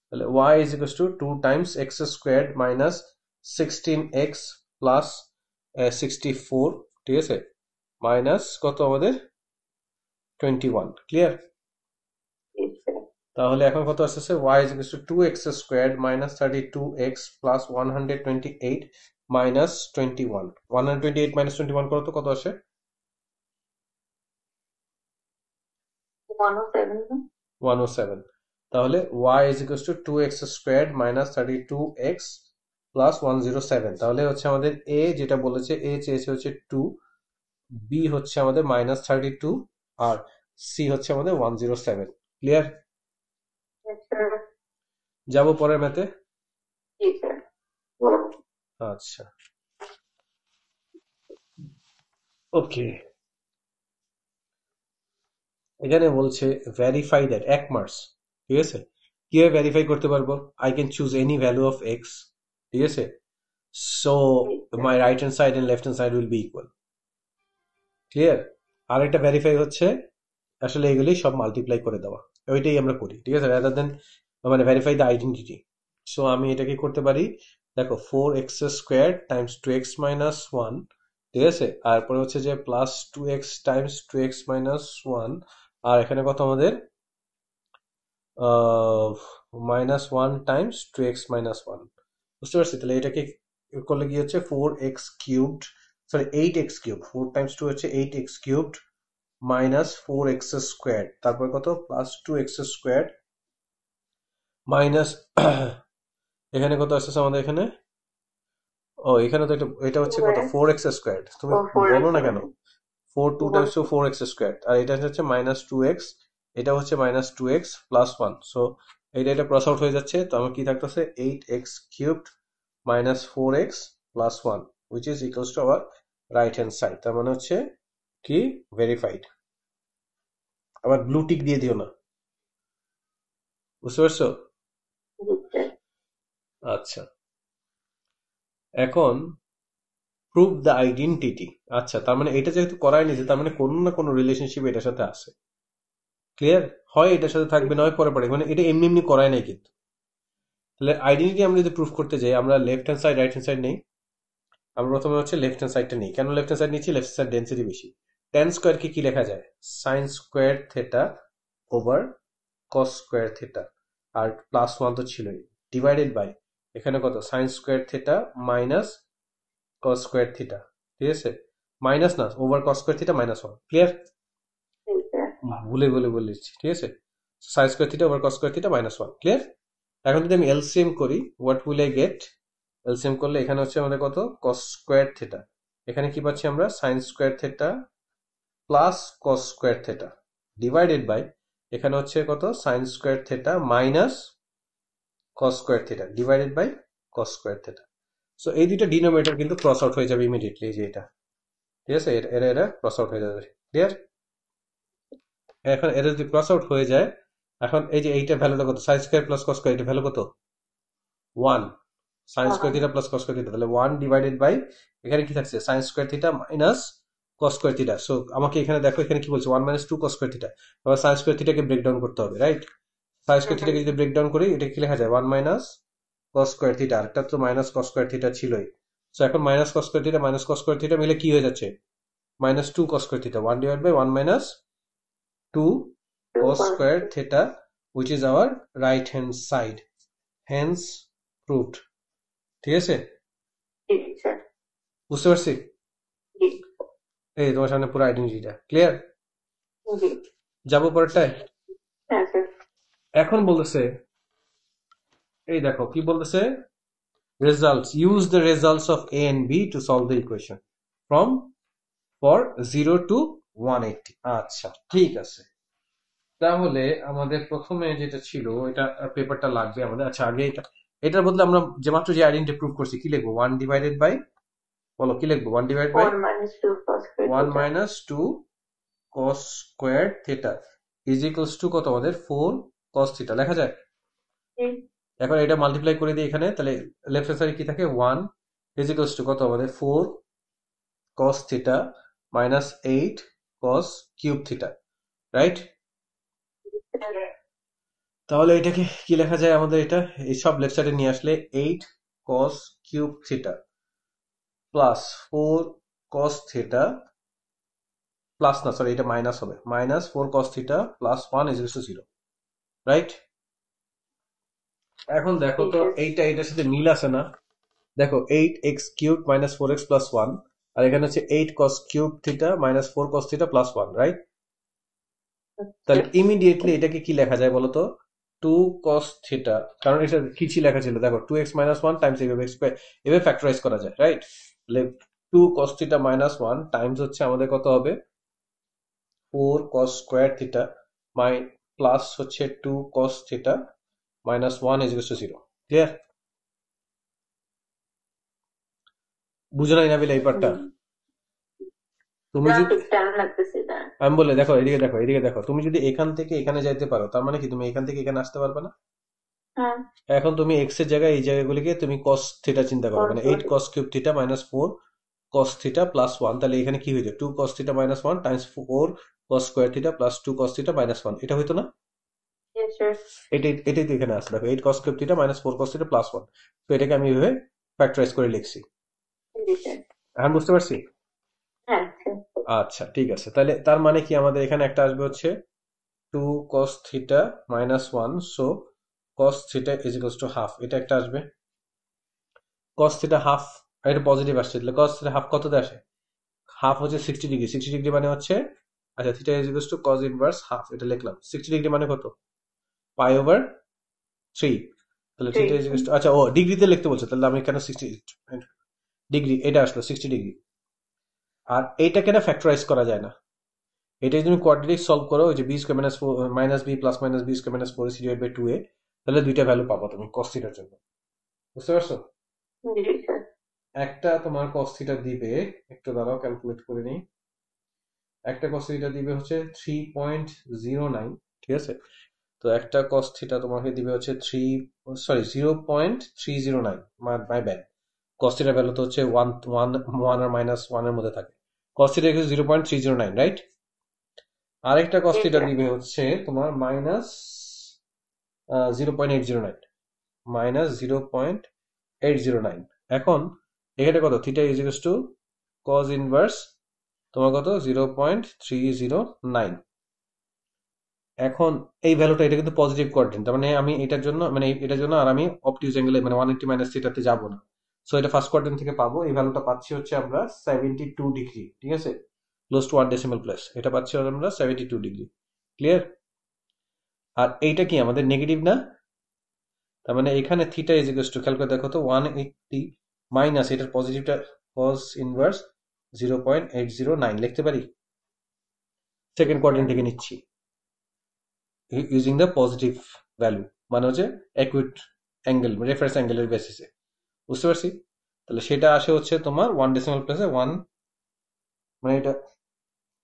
তাহলে y is equals to 2 times x squared minus 16x plus 64, ঠিক আছে, মাইনাস কত আমাদের 21। ক্লিয়ার? তাহলে এখন কত আসছে, y is equals to 2x squared minus 32x plus 128 minus 21, 128 minus 21 করো তো কত আসে, 107। তাহলে y is equals to 2x squared minus 32x plus 107, তাহলে হচ্ছে আমাদের a যেটা বলেছে, a চেয়েছে হচ্ছে 2, b হচ্ছে আমাদের minus 32, আর c হচ্ছে আমাদের 107। ক্লিয়ার? যাবো পরের ম্যাথে। আচ্ছা, ওকে, এখানে বলছে ভেরিফাই দ্যাট 1 মার্কস, ঠিক আছে। কিভাবে ভেরিফাই করতে পারবো? I can choose any value of x, ঠিক আছে। So my right hand side and left hand side will be equal, clear. আর একটা ভেরিফাই হচ্ছে আসলে এগুলি সব মাল্টিপ্লাই করে দেওয়া, ওইটাই আমরা করি, ঠিক আছে, রাদার দেন মানে ভেরিফাই দ্য আইডেন্টিটি। সো আমি এটাকে করতে পারি, দেখো 4x² টাইমস 2x-1, ঠিক আছে, তারপরে হচ্ছে যে প্লাস 2x টাইমস 2x-1, আর এখানে কত আমাদের -1 টাইমস 2x-1, বুঝতে পারছি। তাহলে এটাকে করলে কি হচ্ছে 4x³ সরি 8x³, 4 টাইমস 2 হচ্ছে 8x³ -4x², তারপর কত প্লাস 2x² মাইনাস এখানে কত আসছে আমাদের এখানে, ও এখানে তো এটা হচ্ছে কত 4x², তুমি বলো না কেন, 4 2 টাইমস 2 4x², আর এটা হচ্ছে -2x, এটা হচ্ছে -2x প্লাস 1, সো এটা ক্রস আউট হয়ে যাচ্ছে, তো আমার কি থাকতেছে 8x³ -4x plus 1 which is equals to our right hand side, তার মানে হচ্ছে কি ভেরিফাইড। আবার ব্লু টিক দিয়ে দিও না, বুঝতে পারছো? আচ্ছা, এখন প্রুভ দ্য আইডেন্টিটি। আচ্ছা, তার মানে এটা যেহেতু করাই নিয়েছে, তার মানে কোনো না কোনো রিলেশনশিপ এটার সাথে আছে, ক্লিয়ার। হয় এটার সাথে থাকবে, নয় পরে পরে, মানে এটা এমনি এমনি করাই নাই কিন্তু। তাহলে আইডেন্টিটি আমরা যদি প্রুভ করতে যাই, আমরা left hand side right hand side নেই। আমরা প্রথমে হচ্ছে লেফট হ্যান্ড সাইডটা নেই, কেন লেফট হ্যান্ড সাইড নিচ্ছি, লেফট সাইড ডেন্সিটি বেশি। tan স্কোয়ারকে কি লেখা যায়, sin square theta over cos square theta, আর প্লাস 1 তো ছিলই, ডিভাইডেড বাই এখানে কত sin square theta minus cos square theta, ঠিক আছে, মাইনাস না over cos square theta -1, clear. ভুলে ভুলে বলে দিচ্ছি, ঠিক আছে, sin square theta over cos square theta -1, clear. এখন যদি আমি এলসিএম করি, what will I get, LCM করলে এখানে হচ্ছে আমাদের কত cos স্কোয়ার থিটা, এখানে কি পাচ্ছি আমরা sin square theta plus cos square theta divided by এখানে হচ্ছে কত sin square theta minus cos square theta divided by cos square theta. So এই দুইটা ডিনোমিনেটর কিন্তু ক্রস আউট হয়ে যাবে ইমিডিয়েটলি, যে এটা, ঠিক আছে, এরা ক্রস আউট হয়ে যাবে, ক্লিয়ার। এখন এরা যদি ক্রস আউট হয়ে যায়, এখন এই যে এইটা ভ্যালুটা কত, sin square plus cos square, এটা ভ্যালু কত 1, sin square theta plus cos square theta, তাহলে 1 ডিভাইডেড বাই এখানে কি থাকছে sin square theta minus cos square theta. So আমাকে এখানে দেখো এখানে কি বলছে 1 - 2 cos স্কোয়ার থিটা, আবার sin স্কোয়ার থিটাকে ব্রেকডাউন করতে হবে, রাইট। sin স্কোয়ার থিটাকে যদি ব্রেকডাউন করি, এটা কি লেখা যায় 1 মাইনাস cos স্কোয়ার থিটা, আরেকটা তো মাইনাস cos স্কোয়ার থিটা ছিলই। সো এখন minus cos square theta minus cos square theta মিলে কি হয়ে যাচ্ছে -2 cos square theta, 1 divide by 1 minus 2 cos square theta which is our right hand side, hence proved, ঠিক আছে, বুঝতে পারছি। এই তোমার সামনে পুরো আইডেন্টিটিটা ক্লিয়ার, যাবো পরেরটায়। এখন বলতেছে, এই দেখো কি বলতেছে, results, use the results of a and b to solve the equation from for 0 to 180। আচ্ছা ঠিক আছে, তাহলে আমাদের প্রথমে যেটা ছিল এটা পেপারটা লাগবে আমাদের। আচ্ছা আগে এটার বদলে আমরা যে মাত্র যে আইডেন্টিটি প্রুভ করছি কি লিখবো, 1 ডিভাইডেড বাই, বলো কি লিখবো, 1 divide by 1 minus 2 cos square theta is equals to কত আমাদের 4 cos থিটা লেখা যায়। এখন এটা মাল্টিপ্লাই করে দিই এখানে, তাহলে লেফট হ্যান্ড সাইডে কি থাকে 1 ইজ ইকুয়ালস টু কত আমাদের 4 cos theta minus 8 cos cube theta, right. তাহলে এটাকে কি লেখা যায় আমাদের, এটা এই সব লেফট সাইডে নিয়ে আসলে 8 cos cube theta plus 4 cos theta plus, না সরি এটা মাইনাস হবে, minus 4 cos theta plus 1 is equal two 0, right. এখন দেখো তো এইটা এটার সাথে মিল আছে না, দেখো 8x³ মাইনাস 4x প্লাস 1, আর এখানে হচ্ছে 8 cos cube theta minus 4 cos theta plus 1, right. তাহলে ইমিডিয়েটলি এটাকে কি লেখা যায় বলতো, 2 cos থিটা, কারণ এটা কিছু লেখা ছিল, দেখো 2x - 1 টাইমস এইভাবে এভাবে ফ্যাক্টরাইজ করা যায়, রাইট। তাহলে 2 cos থিটা মাইনাস 1 টাইমস হচ্ছে আমাদের কত হবে 4 cos স্কোয়ার থিটা মাই প্লাস হচ্ছে 2 cos theta minus 1 is equal two 0, clear. বুঝো নাই না বিলে এই পার্টটা, তুমি না যদি ঠিক টাইম লাগতেছে না। আমি বলে দেখো এদিকে দেখো, তুমি যদি এখান থেকে এখানে যাইতে পারো তার মানে কি তুমি এখান থেকে এখানে আসতে পারবে না? হ্যাঁ এখন তুমি এক্স এর জায়গায় এই জায়গাগুলিকে তুমি cos থিটা চিন্তা করো, মানে 8 পরবর্তী cos cube theta minus 4 cos theta plus 1, তাহলে এখানে কি হইতো 2 cos theta minus 1 Times 4 cos square theta plus 2 cos theta minus 1, এটা হইতো না? Yes, sir. এটাই তো এখানে আসছে, দেখো 8 cos cube theta minus 4 cos theta plus 1। তো এটাকে আমি এভাবে ফ্যাক্টরাইজ করে লিখছি। জি স্যার। এখন বুঝতে পারছি? হ্যাঁ স্যার। আচ্ছা ঠিক আছে, তাহলে তার মানে কি আমাদের এখানে একটা আসবে হচ্ছে 2 cos theta minus 1, so cos theta is equals to half, এটা একটা আসবে। cos থিটা হাফ, এটা পজিটিভ আসছে, তাহলে cos থিটা হাফ কততে আসে? হাফ হচ্ছে 60 ডিগ্রি, 60 ডিগ্রি মানে হচ্ছে, আচ্ছা theta is equals two cos inverse half, এটা লিখলাম। 60 ডিগ্রি মানে কত? পাই ওভার 3। তাহলে থিটা ইজ ইকুয়ালস টু, আচ্ছা ও ডিগ্রিতে লিখতে বলছে, তাহলে আমি কেন 60 ডিগ্রি, এটা আসলো 60 ডিগ্রি। আর এইটাকে না ফ্যাক্টরাইজ করা যায় না, এটা যদি তুমি কোয়াড্রেটিক সলভ করো, ওই যে b square minus minus b plus minus b square minus 4ac divide by 2a, তাহলে দুইটা ভ্যালু পাবো তুমি cos থিটার জন্য। বুঝতে পারছো? জি স্যার। একটা তোমার cos থিটা দিবে, একটু দাঁড়াও ক্যালকুলেট করে নিই। একটা cos থিটা দিবে হচ্ছে 3.09, ঠিক আছে? তো একটা cos থিটা তোমাকে দিবে হচ্ছে 0.309, মাই ব্যাড। cos থিটার ভ্যালু তো হচ্ছে 1 আর মাইনাস 1 এর মধ্যে থাকে। cos theta 0.309, right? আরেকটা cos জি থিটা স্যার। দিবে হচ্ছে তোমার মাইনাস 0.809, মাইনাস 0.809। এখন এখানে কত? Theta is equals two cos inverse তোমার কত? 0.309। এখন এই ভ্যালুটা, এটা কিন্তু পজিটিভ কোয়াড্রেন্ট, তার মানে আমি এটার জন্য, মানে এটার জন্য আর আমি অবটিউজ অ্যাঙ্গেলে মানে 180 মাইনাস থিটাতে যাবো না। সো এটা ফার্স্ট কোয়াড্রেন্ট থেকে পাবো, এই ভ্যালুটা পাচ্ছি হচ্ছে আমরা 72 ডিগ্রি, ঠিক আছে? ক্লোজ টু 1 ডেসিমাল প্লেস, এটা পাচ্ছি আমরা 72 ডিগ্রি। ক্লিয়ার? আর এইটা কি আমাদের নেগেটিভ না? তার মানে এখানে থিটা ইজ ইকুয়ালস টু, খেয়াল করে দেখো তো, 180 মাইনাস এটার পজিটিভটা cos ইনভার্স 0.809 লিখতে পারি। সেকেন্ড কোয়াড্রেন্ট থেকে নিচ্ছি ইউজিং দ্য পজিটিভ ভ্যালু, মানে হচ্ছে অ্যাকুইট অ্যাঙ্গেল, রেফারেন্স অ্যাঙ্গেলের বেসিসে। বুঝতে পারছি? তাহলে সেটা আসে হচ্ছে তোমার 1 ডেসিমাল প্লেসে 1, মানে এটা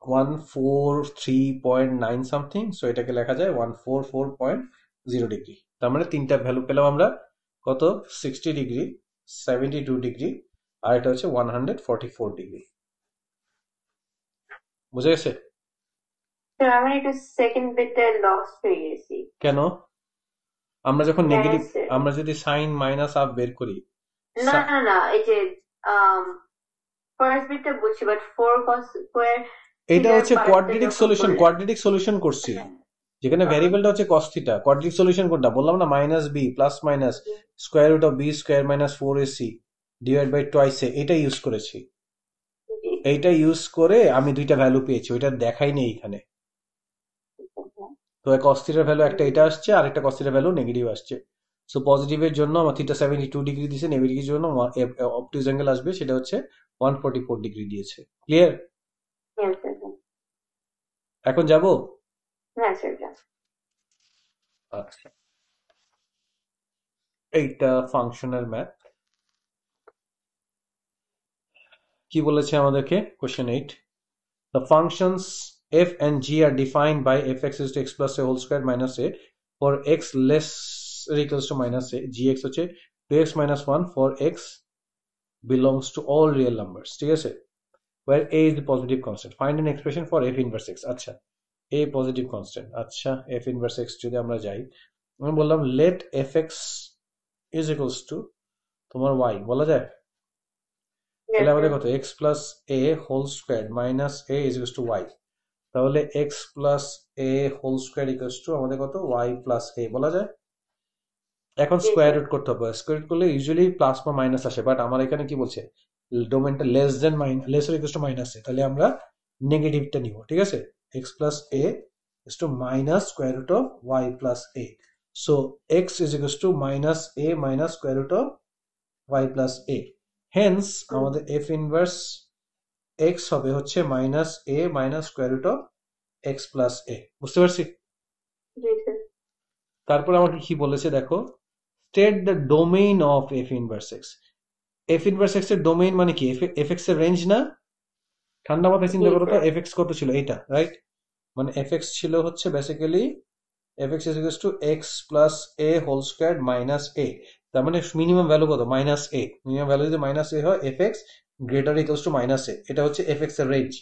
143.9 সামথিং, সো এটাকে লেখা যায় 144.0 ডিগ্রি। তার মানে তিনটা ভ্যালু পেলাম আমরা, কত? 60 ডিগ্রি, 72 ডিগ্রি, আর এটা হচ্ছে 144 ডিগ্রি। বুঝে গেছে? স্যার আমি একটু সেকেন্ড বিটে লস্ট হয়ে গেছি। কেন? আমরা যখন হ্যাঁ নেগেটিভ, স্যার। আমরা যদি সাইন মাইনাস হাফ বের করি, না না না, এই যে ফার্স্ট বিটটা বুঝছি, বাট 4 cos স্কয়ার এটা থিটার হচ্ছে পার্টটা যখন করলেন। কোয়াড্রেটিক সলিউশন করছি, হ্যাঁ। যেখানে ভ্যারিয়েবলটা হচ্ছে cos থিটা। কোয়াড্রেটিক সলিউশন কোনটা বললাম না? Minus b plus minus square root of b square minus 4ac divide by twice a, এটা ইউজ করেছি। জি। এইটা ইউজ করে আমি দুইটা ভ্যালু পেয়েছি, ওইটা দেখাই নেই এখানে। তো cos থিটার ভ্যালু একটা এটা আসছে, আর একটা cos থিটার ভ্যালু নেগেটিভ আসছে। সো পজিটিভের জন্য আমার থিটা 72 ডিগ্রি দিয়েছে, নেগেটিভের জন্য অবটিউজ অ্যাঙ্গেল আসবে, সেটা হচ্ছে 144 ডিগ্রি দিয়েছে। ক্লিয়ার? হ্যাঁ স্যার। এখন যাব? হ্যাঁ স্যার। আচ্ছা, এইটা ফাংশনের ম্যাথ। কি বলেছে আমাদেরকে? Question 8, the functions f and g are defined by fx is to x plus a whole square minus a for x less or equals to minus a, gx হচ্ছে 2x minus 1 for x belongs to all real numbers, ঠিক আছে? where a is the positive constant, find an expression for f inverse x। আচ্ছা, a positive constant, আচ্ছা f inverse x যদি আমরা যাই, আমি বললাম let fx is equals to তোমার y বলা যায়, তাহলে আমাদের কত? x plus a whole square minus a is equals to y, তাহলে x plus a whole square equals to আমাদের কত? y plus a বলা যায়। এখন স্কোয়ার রুট করতে হবে, স্কোয়ার রুট করলে ইউজুয়ালি প্লাস বা মাইনাস আসে, বাট আমার এখানে কি বলছে? ডোমেনটা less than less or equals to minus a, তাহলে আমরা নেগেটিভটা নিব, ঠিক আছে? x plus a is to minus square root of y plus a, so x is equals to minus a minus square root of y plus a, hence আমাদের f inverse x হবে হচ্ছে minus a minus square root of x plus a। বুঝতে পারছি? তারপর আমাকে কি বলেছে দেখো, state the domain of f inverse x। f inverse x এর ডোমেইন মানে কি? f x এর রেঞ্জ না? ঠান্ডা মাথায় চিন্তা জি করো তো স্যার। এফ এক্স কত ছিল, এইটা রাইট? মানে এফ এক্স ছিল হচ্ছে basically f x is equals to x plus a whole square minus a. তার মানে মিনিমাম ভ্যালু কত? Minus a. মিনিমাম ভ্যালু যদি মাইনাস এ হয়, f x greater equals to minus a, এটা হচ্ছে এফ এক্স এর রেঞ্জ।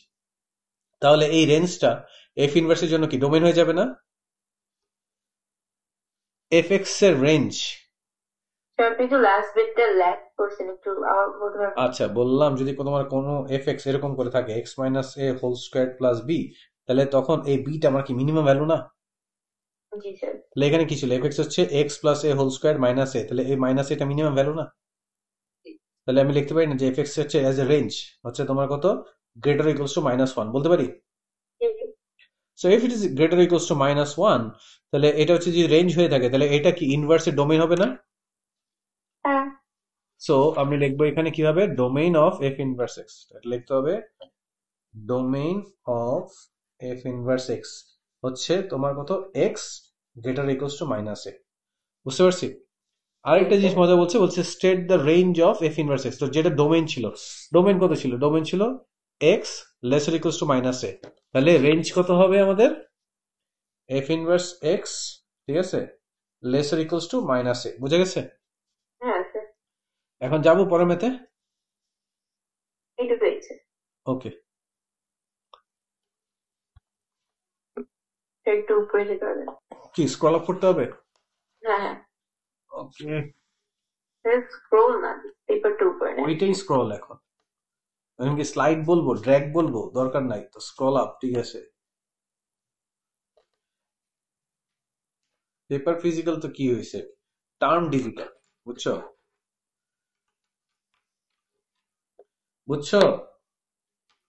তাহলে এই রেঞ্জটা এফ ইনভার্সের জন্য কি ডোমেন হয়ে যাবে না? এফ এক্স এর রেঞ্জ, স্যার আপনি একটু লাস্ট বিটটা ল্যাগ করছেন, একটু আবার বলতে পারবেন? আচ্ছা বললাম যদি তোমার কোনো এফ এক্স এরকম করে থাকে এক্স মাইনাস এ হোল স্কোয়ার প্লাস বি, তাহলে তখন এই বিটা আমার কি মিনিমাম ভ্যালু না? জি স্যার। তাহলে এখানে কি ছিল? এফ এক্স হচ্ছে x plus a whole square minus a, তাহলে এই মাইনাস এটা মিনিমাম ভ্যালু না? তাহলে আমি লিখতে পারি না যে এফ এক্স হচ্ছে অ্যাজ এ রেঞ্জ হচ্ছে তোমার কত? Greater equals to minus one বলতে পারি? So if it is greater equals to minus one, তাহলে এটা হচ্ছে যদি রেঞ্জ হয়ে থাকে, তাহলে এটা কি ইনভার্সের ডোমেইন হবে না? হ্যাঁ। সো আমি লিখবো এখানে কি হবে? Domain of f inverse x, লিখতে হবে domain of f inverse x হচ্ছে তোমার কত? X greater equals to minus a. বুঝতে পারছি? আরেকটা জিনিস মজা বলছে, state the range of f inverse x. তো যেটা ডোমেইন ছিল, ডোমেইন কত ছিল? ডোমেইন ছিল x lesser equals to minus a. তাহলে রেঞ্জ কত হবে আমাদের? এফ ইনভার্স এক্স, ঠিক আছে, লেসার ইকুয়ালস টু মাইনাস এ। বুঝে গেছে? হ্যাঁ স্যার, এখন যাবো পরের মেতে। এইটুকু হয়েছে। ওকে, একটু উপরে যেতে হবে। কি স্ক্রল আপ করতে হবে? হ্যাঁ হ্যাঁ ওকে, স্যার, স্ক্রোল না, পেপার টু উপরে নেন। ওইটাই স্ক্রল। এখন আমি কি স্লাইড বলবো, ড্র্যাগ বলবো? দরকার নাই তো, স্ক্রল আপ ঠিক আছে। পেপার ফিজিক্যাল তো কি হয়েছে, টার্ম ডিজিটাল। বুঝছো? বুঝছো?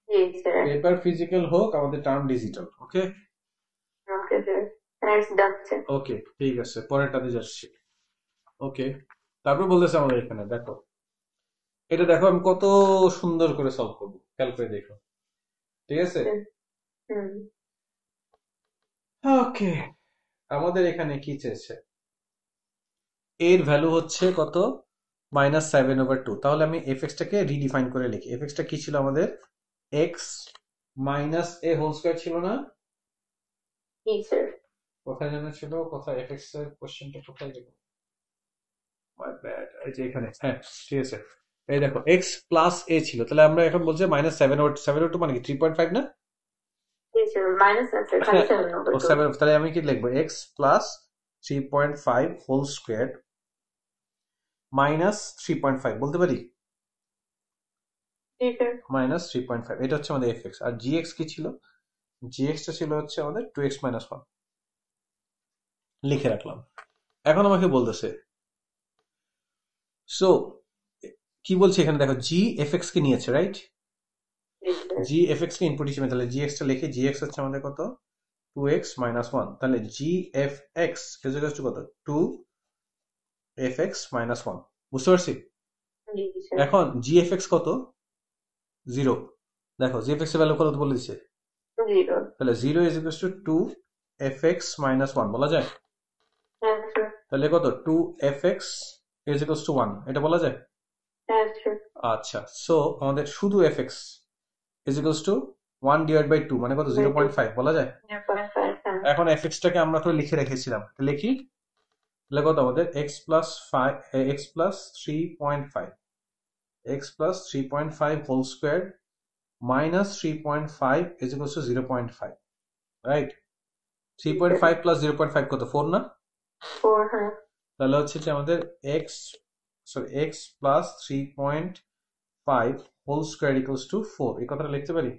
জি স্যার। পেপার ফিজিক্যাল হোক, আমাদের টার্ম ডিজিটাল। ওকে ওকে স্যার, স্যার ডাকছে। ওকে, ঠিক আছে, পরেরটাতে যাচ্ছি। ওকে, তারপর বলতেছে আমাদের এখানে দেখো, এটা দেখো আমি কত সুন্দর করে সলভ করবো, খেয়াল করে দেখো, ঠিক আছে? হুম। ওকে, আমাদের এখানে কি চেয়েছে? এর ভ্যালু হচ্ছে কত? Minus seven over two. তাহলে আমি এফ এক্সটাকে রিডিফাইন করে লিখি। এফ এক্সটা কি ছিল আমাদের? এক্স মাইনাস এ হোল স্কোয়ার ছিল না? জি স্যার। কোথায় জানা ছিল? কোথায় এফ এক্স এর কোশ্চেনটা কোথায় গেল? মাই ব্যাড, এই যে এখানে। হ্যাঁ, ঠিক আছে, এই দেখো এক্স প্লাস এ ছিল, তাহলে আমরা এখন বলছি minus seven over seven over two, মানে কি 3.5 না? জি স্যার, মাইনাস না স্যার, খালি 7/2। ও সেভেন, তাহলে আমি কি লিখবো? X plus 3.5 whole square minus 3.5 বলতে পারি? জি স্যার। মাইনাস 3.5, এটা হচ্ছে আমাদের এফ এক্স। আর জি এক্স কি ছিল? জি এক্স টা ছিল হচ্ছে আমাদের 2x মাইনাস 1, লিখে রাখলাম। এখন আমাকে বলতেছে, সো কি বলছে এখানে দেখো, জি এফ এক্স কে নিয়েছে, রাইট? জি স্যার। জি এফ এক্স কে ইনপুট হিসেবে, তাহলে জি এক্স টা লিখে, জি এক্স হচ্ছে আমাদের কত? 2x minus 1। তাহলে জি F x is equal two কত? 2 এফ এক্স মাইনাস 1। বুঝতে পারছি? জি স্যার। এখন জি এফ এক্স কত? 0। দেখো জি এফ এক্স এর ভ্যালু কত বলে দিচ্ছে? 0। তাহলে 0 is equal to 2 F x minus 1 বলা যায়? হ্যাঁ স্যার। তাহলে কত? 2 F x is equal to 1, এটা বলা যায়? হ্যাঁ স্যার। আচ্ছা, সো আমাদের শুধু f x is equal to 1 divide by 2, মানে কত? 0.5 বলা যায়? 0.5। হ্যাঁ। এখন এফ এক্সটাকে আমরা তো লিখে রেখেছিলাম, লিখি। তাহলে কত আমাদের? X plus 5, x plus 3.5, x plus 3.5 whole square minus 3.5 is equal to 0.5, right? 3.5 plus 0.5 কত? 4 না? 4। হ্যাঁ তাহলে হচ্ছে যে আমাদের x, sorry x plus 3.5 whole square equals to 4, এই কথাটা লিখতে পারি?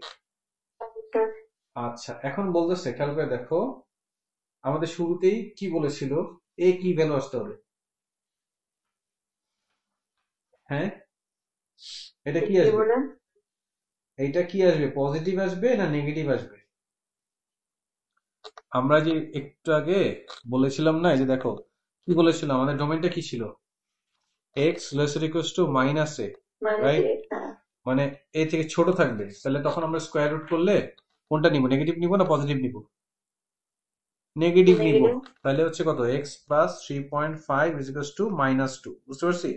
স্যার। আচ্ছা, এখন বলতেছে খেয়াল করে দেখো, আমাদের শুরুতেই কি বলেছিল? এ কি ভ্যালু আসতে হবে? হ্যাঁ, এটা কি কি আসবে? বলেন? এইটা কি আসবে? পজিটিভ আসবে না নেগেটিভ আসবে? আমরা যে একটু আগে বলেছিলাম না, এই যে দেখো কি বলেছিলাম, আমাদের ডোমেইনটা কি ছিল? X lesser equals to minus a, right? -8। হ্যাঁ। মানে এ থেকে ছোট থাকবে, তাহলে তখন আমরা স্কোয়ার রুট করলে কোনটা নিব? নেগেটিভ নিব না পজিটিভ নিব? নেগেটিভ নিব। নেগেটিভ। তাহলে হচ্ছে কত? X plus 3.5 is equals to minus 2। বুঝতে পারছি?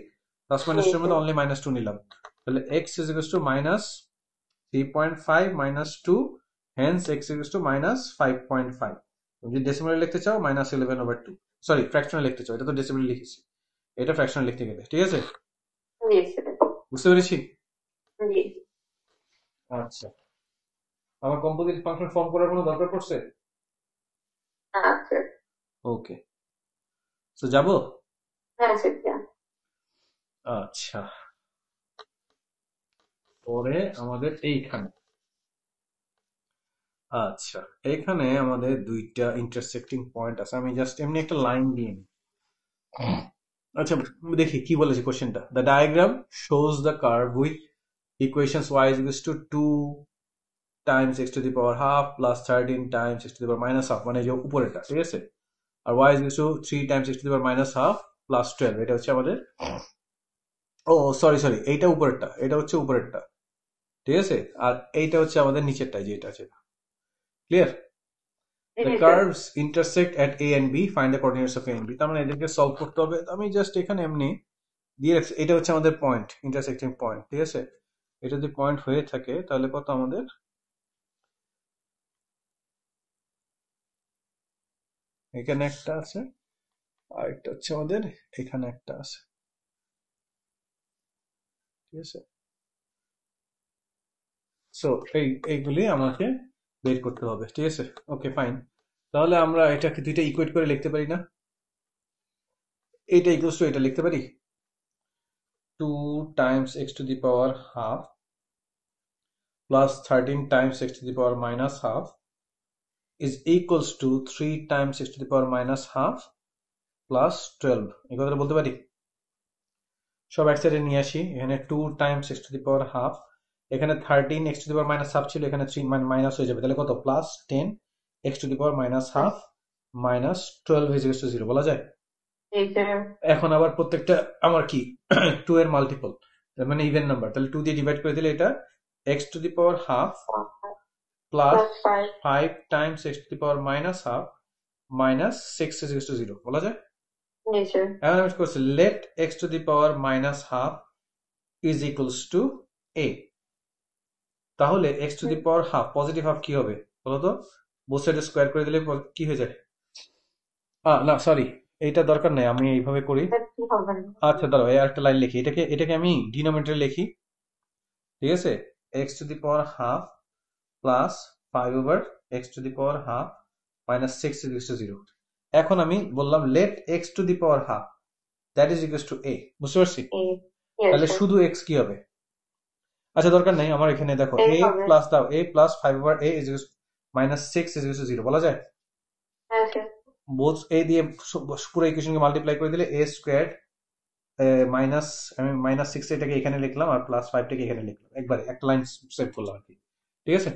প্লাস মাইনাস এর মধ্যে অনলি মাইনাস 2 নিলাম। তাহলে x is equals to minus 3.5 minus 2, hence x equals to minus 5.5. যদি ডেসিমালে লিখতে চাও minus 11/2, সরি ফ্র্যাকশনাল লিখতে চাও, এটা তো ডেসিমালে লিখেছি, এটা ফ্র্যাকশনাল লিখতে গেলে, ঠিক আছে? বুঝতে পেরেছি? আচ্ছা, আমার কম্পোজিট ফাংশন ফর্ম করার কোনো দরকার পড়ছে? ওকে, তো যাবো? আচ্ছা, পরে আমাদের এইখানে, আচ্ছা এখানে আমাদের দুইটা ইন্টারসেক্টিং পয়েন্ট আছে, আমি জাস্ট এমনি একটা লাইন দিয়ে নিই। আচ্ছা দেখি কি বলেছে কোশ্চেনটা। The diagram shows the curve with equations y is equals to 2 times x to the power half plus 13 times x to the power minus half, মানে যে উপরেটা, ঠিক আছে? আর y is equals to 3 times x to the power minus half plus 12, এটা হচ্ছে আমাদের, ও sorry এইটা উপরেরটা, এটা হচ্ছে উপরেরটা, ঠিক আছে? আর এইটা হচ্ছে আমাদের নিচেরটা, যেটা আছে। Clear? The curves intersect at a and b, find the coordinates of a and b। তার মানে এদেরকে সলভ করতে হবে। আমি জাস্ট এখানে এমনি দিয়ে রাখছি, এটা হচ্ছে আমাদের পয়েন্ট, ইন্টারসেক্টিং পয়েন্ট, ঠিক আছে? এটা যদি পয়েন্ট হয়ে থাকে তাহলে কত আমাদের, এখানে একটা আছে আর একটা হচ্ছে আমাদের এখানে একটা আছে, ঠিক আছে? সো এইগুলি আমাকে বের করতে হবে, ঠিক আছে? ওকে ফাইন, তাহলে আমরা এটাকে দুইটা ইকুয়েট করে লিখতে পারি না? এইটা ইকুয়ালস টু এটা লিখতে পারি 2 times x to the power half plus 13 times x to the power minus half is equals to 3 times x to the power minus half plus 12, এই কথাটা বলতে পারি? সব এক সাইডে নিয়ে আসি, এখানে 2 times x to the power half, এখানে 13 x to the power minus half ছিল, এখানে 3 মাইনাস হয়ে যাবে, তাহলে কত, plus 10 x to the power minus half minus 12 is equals to 0 বলা যায়? এখন আবার প্রত্যেকটা আমার কি 2 এর মাল্টিপল, মানে ইভেন নাম্বার, তাহলে 2 দিয়ে ডিভাইড করে দিলে এটা x to the power half plus 5 times x to the power minus half minus 6 is equals to 0 বলা যায়? এখন আমি করছি let x to the power minus half is equals to a, তাহলে x to the power half, positive half কি হবে বলো তো? বোথ সাইডে স্কয়ার করে দিলে কি হয়ে যায়? না সরি, এইটা দরকার নাই, আমি এইভাবে করি। আচ্ছা দাঁড়াও, এই একটা লাইন লিখি, এটাকে আমি ডিনোমিনেটরে লিখি, ঠিক আছে? x to the power half plus 5 over x to the power half minus 6 is equals to 0। এখন আমি বললাম let x to the power half that is equals to a, বুঝতে পারছি? তাহলে শুধু x কি হবে? আচ্ছা দরকার নাই, আমার এখানে দেখো a প্লাস দাও, a plus 5 over a is equals minus 6 is equals to 0 বলা যায়? বোথ a দিয়ে পুরো ইকুয়েশনকে মাল্টিপ্লাই করে দিলে a স্কয়ার্ড মাইনাস, আমি মাইনাস 6 এটাকে এখানে লিখলাম আর প্লাস 5 টাকে এখানে লিখলাম, একবারে একটা লাইন সেভ করলাম আর কি, ঠিক আছে?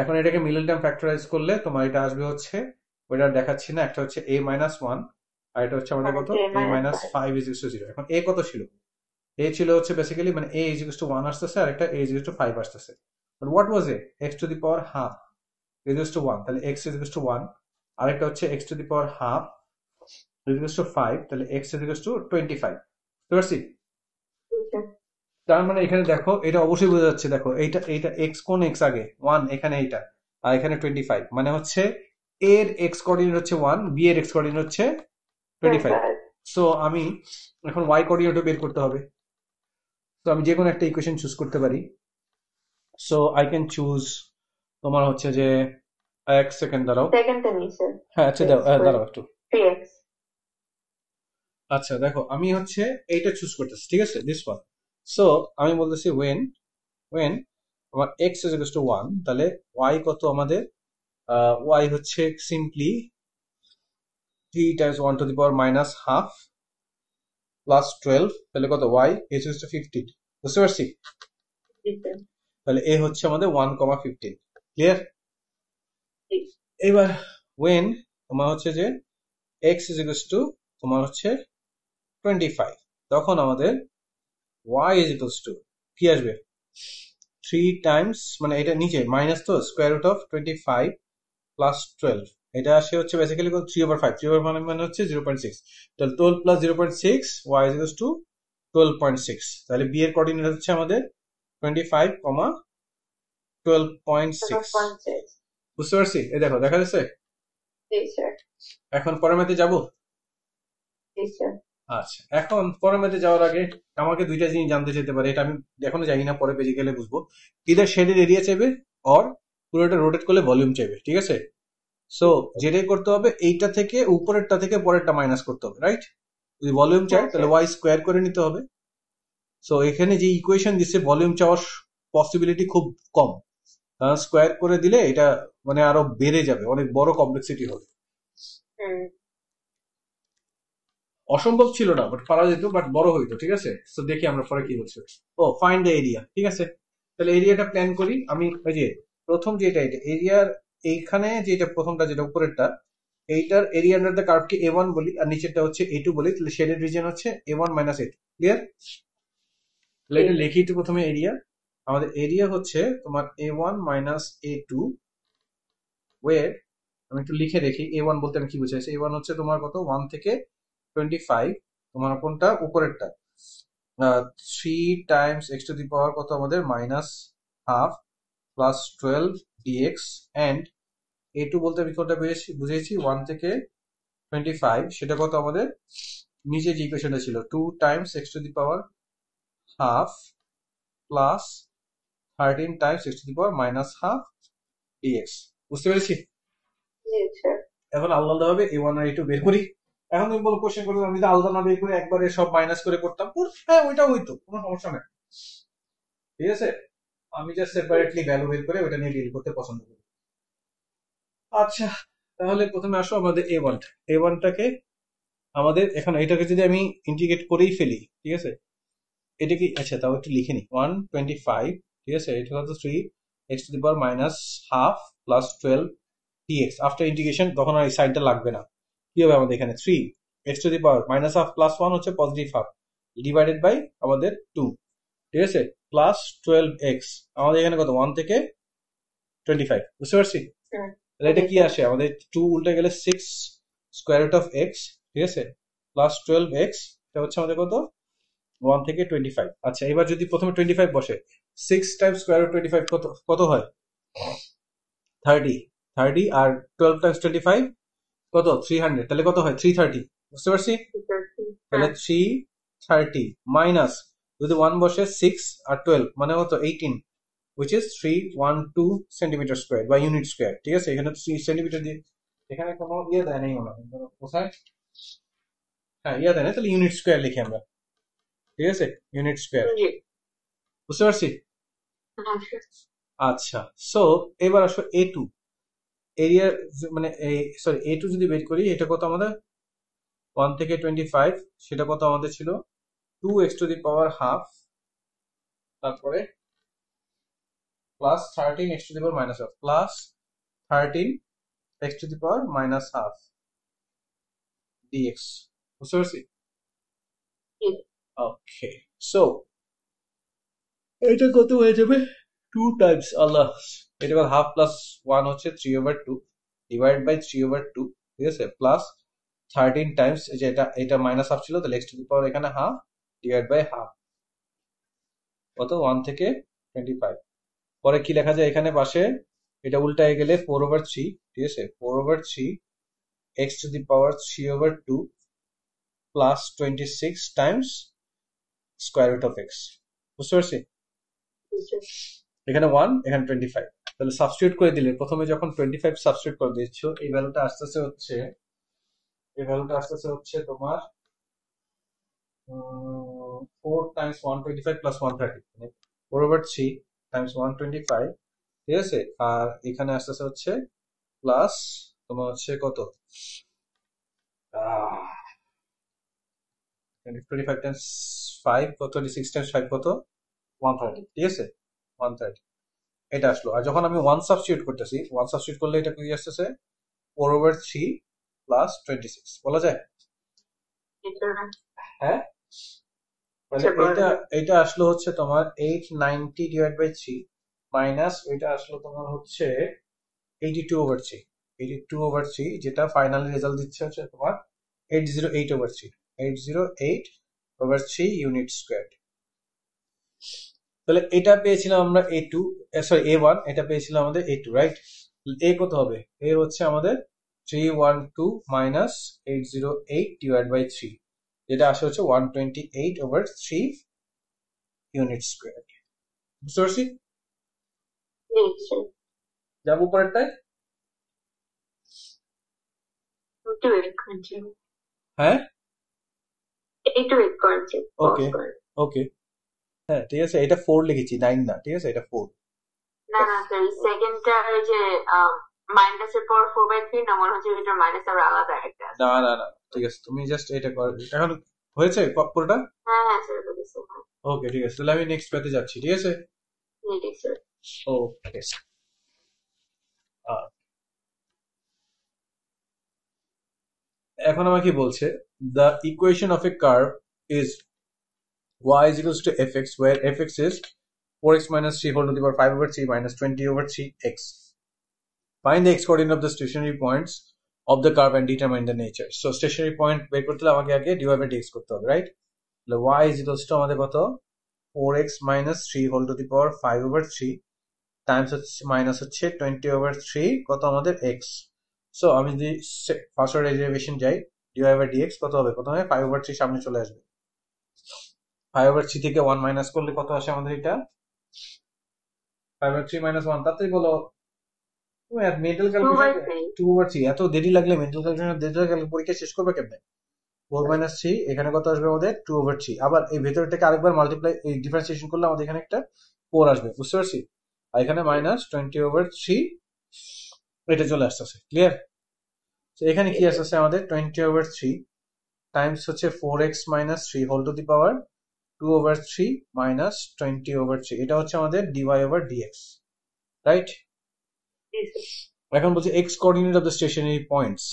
এখন এটাকে মিডল টার্ম ফ্যাক্টরাইজ করলে তোমার এটা আসবে হচ্ছে, ওইটা দেখাচ্ছি না, একটা হচ্ছে a minus 1 আর এটা হচ্ছে আমাদের কত, a minus 5 is equals to 0। এখন a কত ছিল? a ছিল হচ্ছে বেসিক্যালি, মানে a is equals to 1 আসতেছে আর একটা a is equals to 5 আসতেছে, but what was a? x to the power half is equals to 1, তাহলে x is equals to 1, আরেকটা হচ্ছে x to the power half is equals to 5, তাহলে x is equals to 25, বুঝতে পারছি? তার মানে এখানে দেখো, এটা অবশ্যই বোঝা যাচ্ছে, দেখো এইটা x কোন x আগে 1, এখানে এইটা, আর এখানে 25, মানে হচ্ছে a এর x কোঅর্ডিনেট হচ্ছে 1, b এর x কোঅর্ডিনেট হচ্ছে 25। সো আমি এখন y কোঅর্ডিনেটও বের করতে হবে, তো আমি যে কোনো একটা ইকুয়েশন চুজ করতে পারি। সো আই ক্যান চুজ, তোমার হচ্ছে যে, এক সেকেন্ড দাঁড়াও, হ্যাঁ আচ্ছা দাঁড়াও একটু, আচ্ছা দেখো আমি হচ্ছে এইটা চুজ করতেছি, ঠিক আছে, দিস ওয়ান। সো আমি বলতেছি when আমার x is equals to 1, তাহলে y কত আমাদের, y হচ্ছে simply 3 times 1 to the power minus half plus 12, তাহলে কত, y is equals to 15, বুঝতে পারছি? তাহলে a হচ্ছে আমাদের 1,15, ক্লিয়ার? এবার when তোমার হচ্ছে যে x is equals to তোমার হচ্ছে 25, তখন আমাদের y is equals to কি আসবে, 3 times, মানে এটা নিচে মাইনাস, তো স্কোয়ার রুট অফ 25 প্লাস 12, এটা আসে হচ্ছে বেসিক্যালি 3 over 5, 3 over 5 মানে হচ্ছে 0.6, তাহলে 12 plus 0.6, y is equals to 12.6, তাহলে b এর কোঅর্ডিনেট হচ্ছে আমাদের 25, 12.6 12.6. বুঝতে পারছি? এই দেখো দেখা যাচ্ছে। জি স্যার। এখন পরের ম্যাথে যাবো। জি স্যার। আচ্ছা, এখন পরের ম্যাথে যাওয়ার আগে আমাকে দুইটা জিনিস জানতে চাইতে পারে, এটা আমি এখনো জানি না, পরে পেজে গেলে বুঝবো। ইদার শেডের এরিয়া চাইবে অর পুরোটা রোটেট করলে ভলিউম চাইবে, ঠিক আছে? সো যেটাই করতে হবে এইটা থেকে উপরেরটা থেকে পরেরটা মাইনাস করতে হবে, রাইট? যদি ভলিউম চাই তাহলে ওয়াই স্কোয়ার করে নিতে হবে। সো এখানে যে ইকুয়েশন দিচ্ছে ভলিউম চাওয়ার পসিবিলিটি খুব কম, কারণ স্কোয়ার করে দিলে এটা মানে আরো বেড়ে যাবে, অনেক বড় কমপ্লেক্সিটি হবে। অসম্ভব ছিল না, বাট পারা যেত, বাট বড় হইতো, ঠিক আছে? তো দেখি আমরা পরে কি বলছে। ও ফাইন্ড দ্য এরিয়া, ঠিক আছে? তাহলে এরিয়াটা প্ল্যান করি আমি। ওই যে প্রথম যেটা, এটা এরিয়ার এইখানে যেটা প্রথমটা যেটা উপরেরটা, এইটার এরিয়া আন্ডার দ্য কার্ভকে A1 বলি আর নিচেরটা হচ্ছে A2 বলি, তাহলে শেডেড রিজন হচ্ছে A1 মাইনাস A2। ক্লিয়ার? তাহলে এটা লিখি একটু প্রথমে এরিয়া। আমাদের এরিয়া হচ্ছে তোমার A1 মাইনাস A2 ওয়ের, আমি একটু লিখে দেখি A1 বলতে আমি কি বুঝাইছি। A1 হচ্ছে তোমার কত, 1 থেকে 25, তোমার কোনটা উপরেরটা 3 times x to the power কত আমাদের minus half plus 12 dx, and A2 বলতে আমি কোনটা বুঝেছি 1 থেকে 25, সেটা কত আমাদের নিচে যে ইকুয়েশনটা ছিল 2 times x to the power half plus 13 Times x to the power minus half dx। বুঝতে পেরেছি? এখন আলাদা আলাদা ভাবে A1 আর A2 বের করি। এখন তুমি বলো কোশ্চেন করতে, আমি তো আলাদা না বের করে একবারে সব মাইনাস করে করতাম, হ্যাঁ ওইটা হইতো, কোনো সমস্যা নেই, ঠিক আছে? আমি জাস্ট সেপারেটলি ভ্যালু বের করে ওইটা নিয়ে ডিল করতে পছন্দ করি। আচ্ছা, তাহলে প্রথমে আসো আমাদের A1টাকে আমাদের এখন এটাকে যদি আমি ইন্টিগ্রেট করেই ফেলি, ঠিক আছে? এটা কি, আচ্ছা তাও একটু লিখে নি, 125, ঠিক আছে? এটা হচ্ছে 3 x to the power minus half plus 12 dx after integration, তখন আর এই সাইডটা লাগবে না। কি হবে আমাদের এখানে 3 x to the power minus half plus 1 হচ্ছে পজিটিভ হাফ ডিভাইডেড বাই আমাদের 2, ঠিক আছে? প্লাস 12x, আমাদের এখানে কত 1 থেকে 25, বুঝতে পারছি? তাহলে এটা কি আসে আমাদের 2 উল্টে গেলে 6 স্কোয়ার রুট অফ x, ঠিক আছে? প্লাস 12x, এটা হচ্ছে আমাদের কত 1 থেকে 25। আচ্ছা, এবার যদি প্রথমে 25 বসে, 6 টাইমস স্কোয়ার রুট 25 কত কত হয় 30, আর 12 টাইমস 25 কত 300, তাহলে কত হয় 330, বুঝতে পারছি? তাহলে 330 মাইনাস যদি 1 বসে 6 আর 12 মানে কত 18, which is 312 সেন্টিমিটার স্কোয়ার বা ইউনিট স্কোয়ার, ঠিক আছে? এখানে 3 সেন্টিমিটার দিয়ে, এখানে কোনো ইয়ে দেয় নাই মনে হয়, কোথায়, হ্যাঁ ইয়ে দেয় না, তাহলে ইউনিট স্কোয়ার লিখি আমরা, ঠিক আছে? ইউনিট স্কোয়ার, বুঝতে পারছি? আচ্ছা, সো এবার আসো A2 এরিয়া, মানে সরি A2 যদি বের করি, এটা কত আমাদের 1 থেকে 25, সেটা কত আমাদের ছিল 2x to the power half, তারপরে plus 13x to the power minus half plus 13x to the power minus half dx, বুঝতে পারছি? ওকে, সো এটা কত হয়ে যাবে 2 টাইমস আল্লাহ, এটা কত হাফ প্লাস 1 হচ্ছে 3/2 ডিভাইড বাই 3/2, ঠিক আছে? প্লাস 13 টাইমস, যে এটা মাইনাস হাফ ছিল, তাহলে x টু দি পাওয়ার এখানে হাফ ডিভাইড বাই হাফ, কত 1 থেকে 25। পরে কি লেখা যায় এখানে পাশে, এটা উল্টায় গেলে 4/3, ঠিক আছে? 4/3 x টু দি পাওয়ার 3/2 প্লাস 26 times square root of x, বুঝতে পারছি? এখানে 1, এখানে 25, তাহলে সাবস্টিটিউট করে দিলে, প্রথমে যখন 25 সাবস্টিটিউট করে দিচ্ছ, এই ভ্যালুটা আসতেছে হচ্ছে তোমার 4 টাইমস 125 প্লাস 130, মানে 4/3 টাইমস 125, ঠিক আছে? আর এখানে আসতেছে হচ্ছে প্লাস তোমার হচ্ছে কত 25 টাইমস 5 কত, 26 টাইমস 5 কত 130, ঠিক আছে? 130 এটা আসলো। আর যখন আমি 1 সাবস্টিটিউট করতেছি, 1 সাবস্টিটিউট করলে এটা কি আসতেছে 4/3 প্লাস 26, বলা যায়? হ্যাঁ, মানে এটা আসলো হচ্ছে তোমার 890 ডিভাইড বাই 3 মাইনাস ওইটা আসলো তোমার হচ্ছে 82/3, 82/3, যেটা ফাইনালি রেজাল্ট দিচ্ছে হচ্ছে তোমার 808/3, 808/3 ইউনিট স্কোয়ার। তাহলে এটা পেয়েছিলাম আমরা a2, সরি a1, এটা পেয়েছিলাম আমাদের a2, রাইট? a কত হবে? a হচ্ছে আমাদের 312 minus 808 divided by 3, যেটা আসে হচ্ছে 128/3 ইউনিট স্কয়ার। বুঝতে পারছি? যাবো পরেরটায়। হ্যাঁ, ওকে ওকে, হ্যাঁ ঠিক আছে, এটা 4 লিখেছি, 9 না, ঠিক আছে, এটা 4। না না স্যার, সেকেন্ডটা ওই যে মাইনাসের পর 4/3 না, মনে হচ্ছে এটা মাইনাস আর আলাদা একটা আছে। না না না, ঠিক আছে, তুমি জাস্ট এটা কর। এখন হয়েছে পুরোটা? হ্যাঁ হ্যাঁ স্যার, বলেছে। ওকে ঠিক আছে, তাহলে আমি নেক্সট পেতে যাচ্ছি, ঠিক আছে? হ্যাঁ স্যার। ওকে, এখন আমাকে কি বলছে, the equation of a curve is y is equals to fx, where fx is 4x minus 3 whole to the power 5/3 minus 20/3x. Find the x coordinate of the stationary points of the curve and determine the nature. So stationary point বের করতে হলে আমাকে আগে dy by dx করতে হবে, right? তাহলে y is equals to আমাদের কত, 4x minus 3 whole to the power 5/3 Times হচ্ছে মাইনাস হচ্ছে 20/3 কত আমাদের x. সো আমি যদি ফার্স্ট অর্ডার ডেরিভেশন যাই, dy by dx কত হবে? প্রথমে 5/3 সামনে চলে আসবে, 5/3 থেকে 1 মাইনাস করলে কত আসে আমাদের? এটা 5/3 minus 1, তাড়াতাড়ি বলো তুমি, মেন্টাল ক্যালকুলেশন। 2/3, এত দেরি লাগলে মেন্টাল ক্যালকুলেশন পরীক্ষা শেষ করবে কেমনে? 4 minus 3, এখানে কত আসবে আমাদের? 2/3। আবার এই ভেতরটাকে আরেকবার মাল্টিপ্লাই, এই ডিফারেন্সিয়েশন করলে আমাদের এখানে একটা 4 আসবে, বুঝতে পারছি? আর এখানে মাইনাস 20/3 এটা চলে আসতেছে, ক্লিয়ার? তো এখানে কি আসছে আমাদের? 20/3 টাইমস হচ্ছে 4x minus 3 whole to the power 2/3 minus 20/3, এটা হচ্ছে আমাদের dy/dx, রাইট? এখন বলছে x coordinate of the stationary points.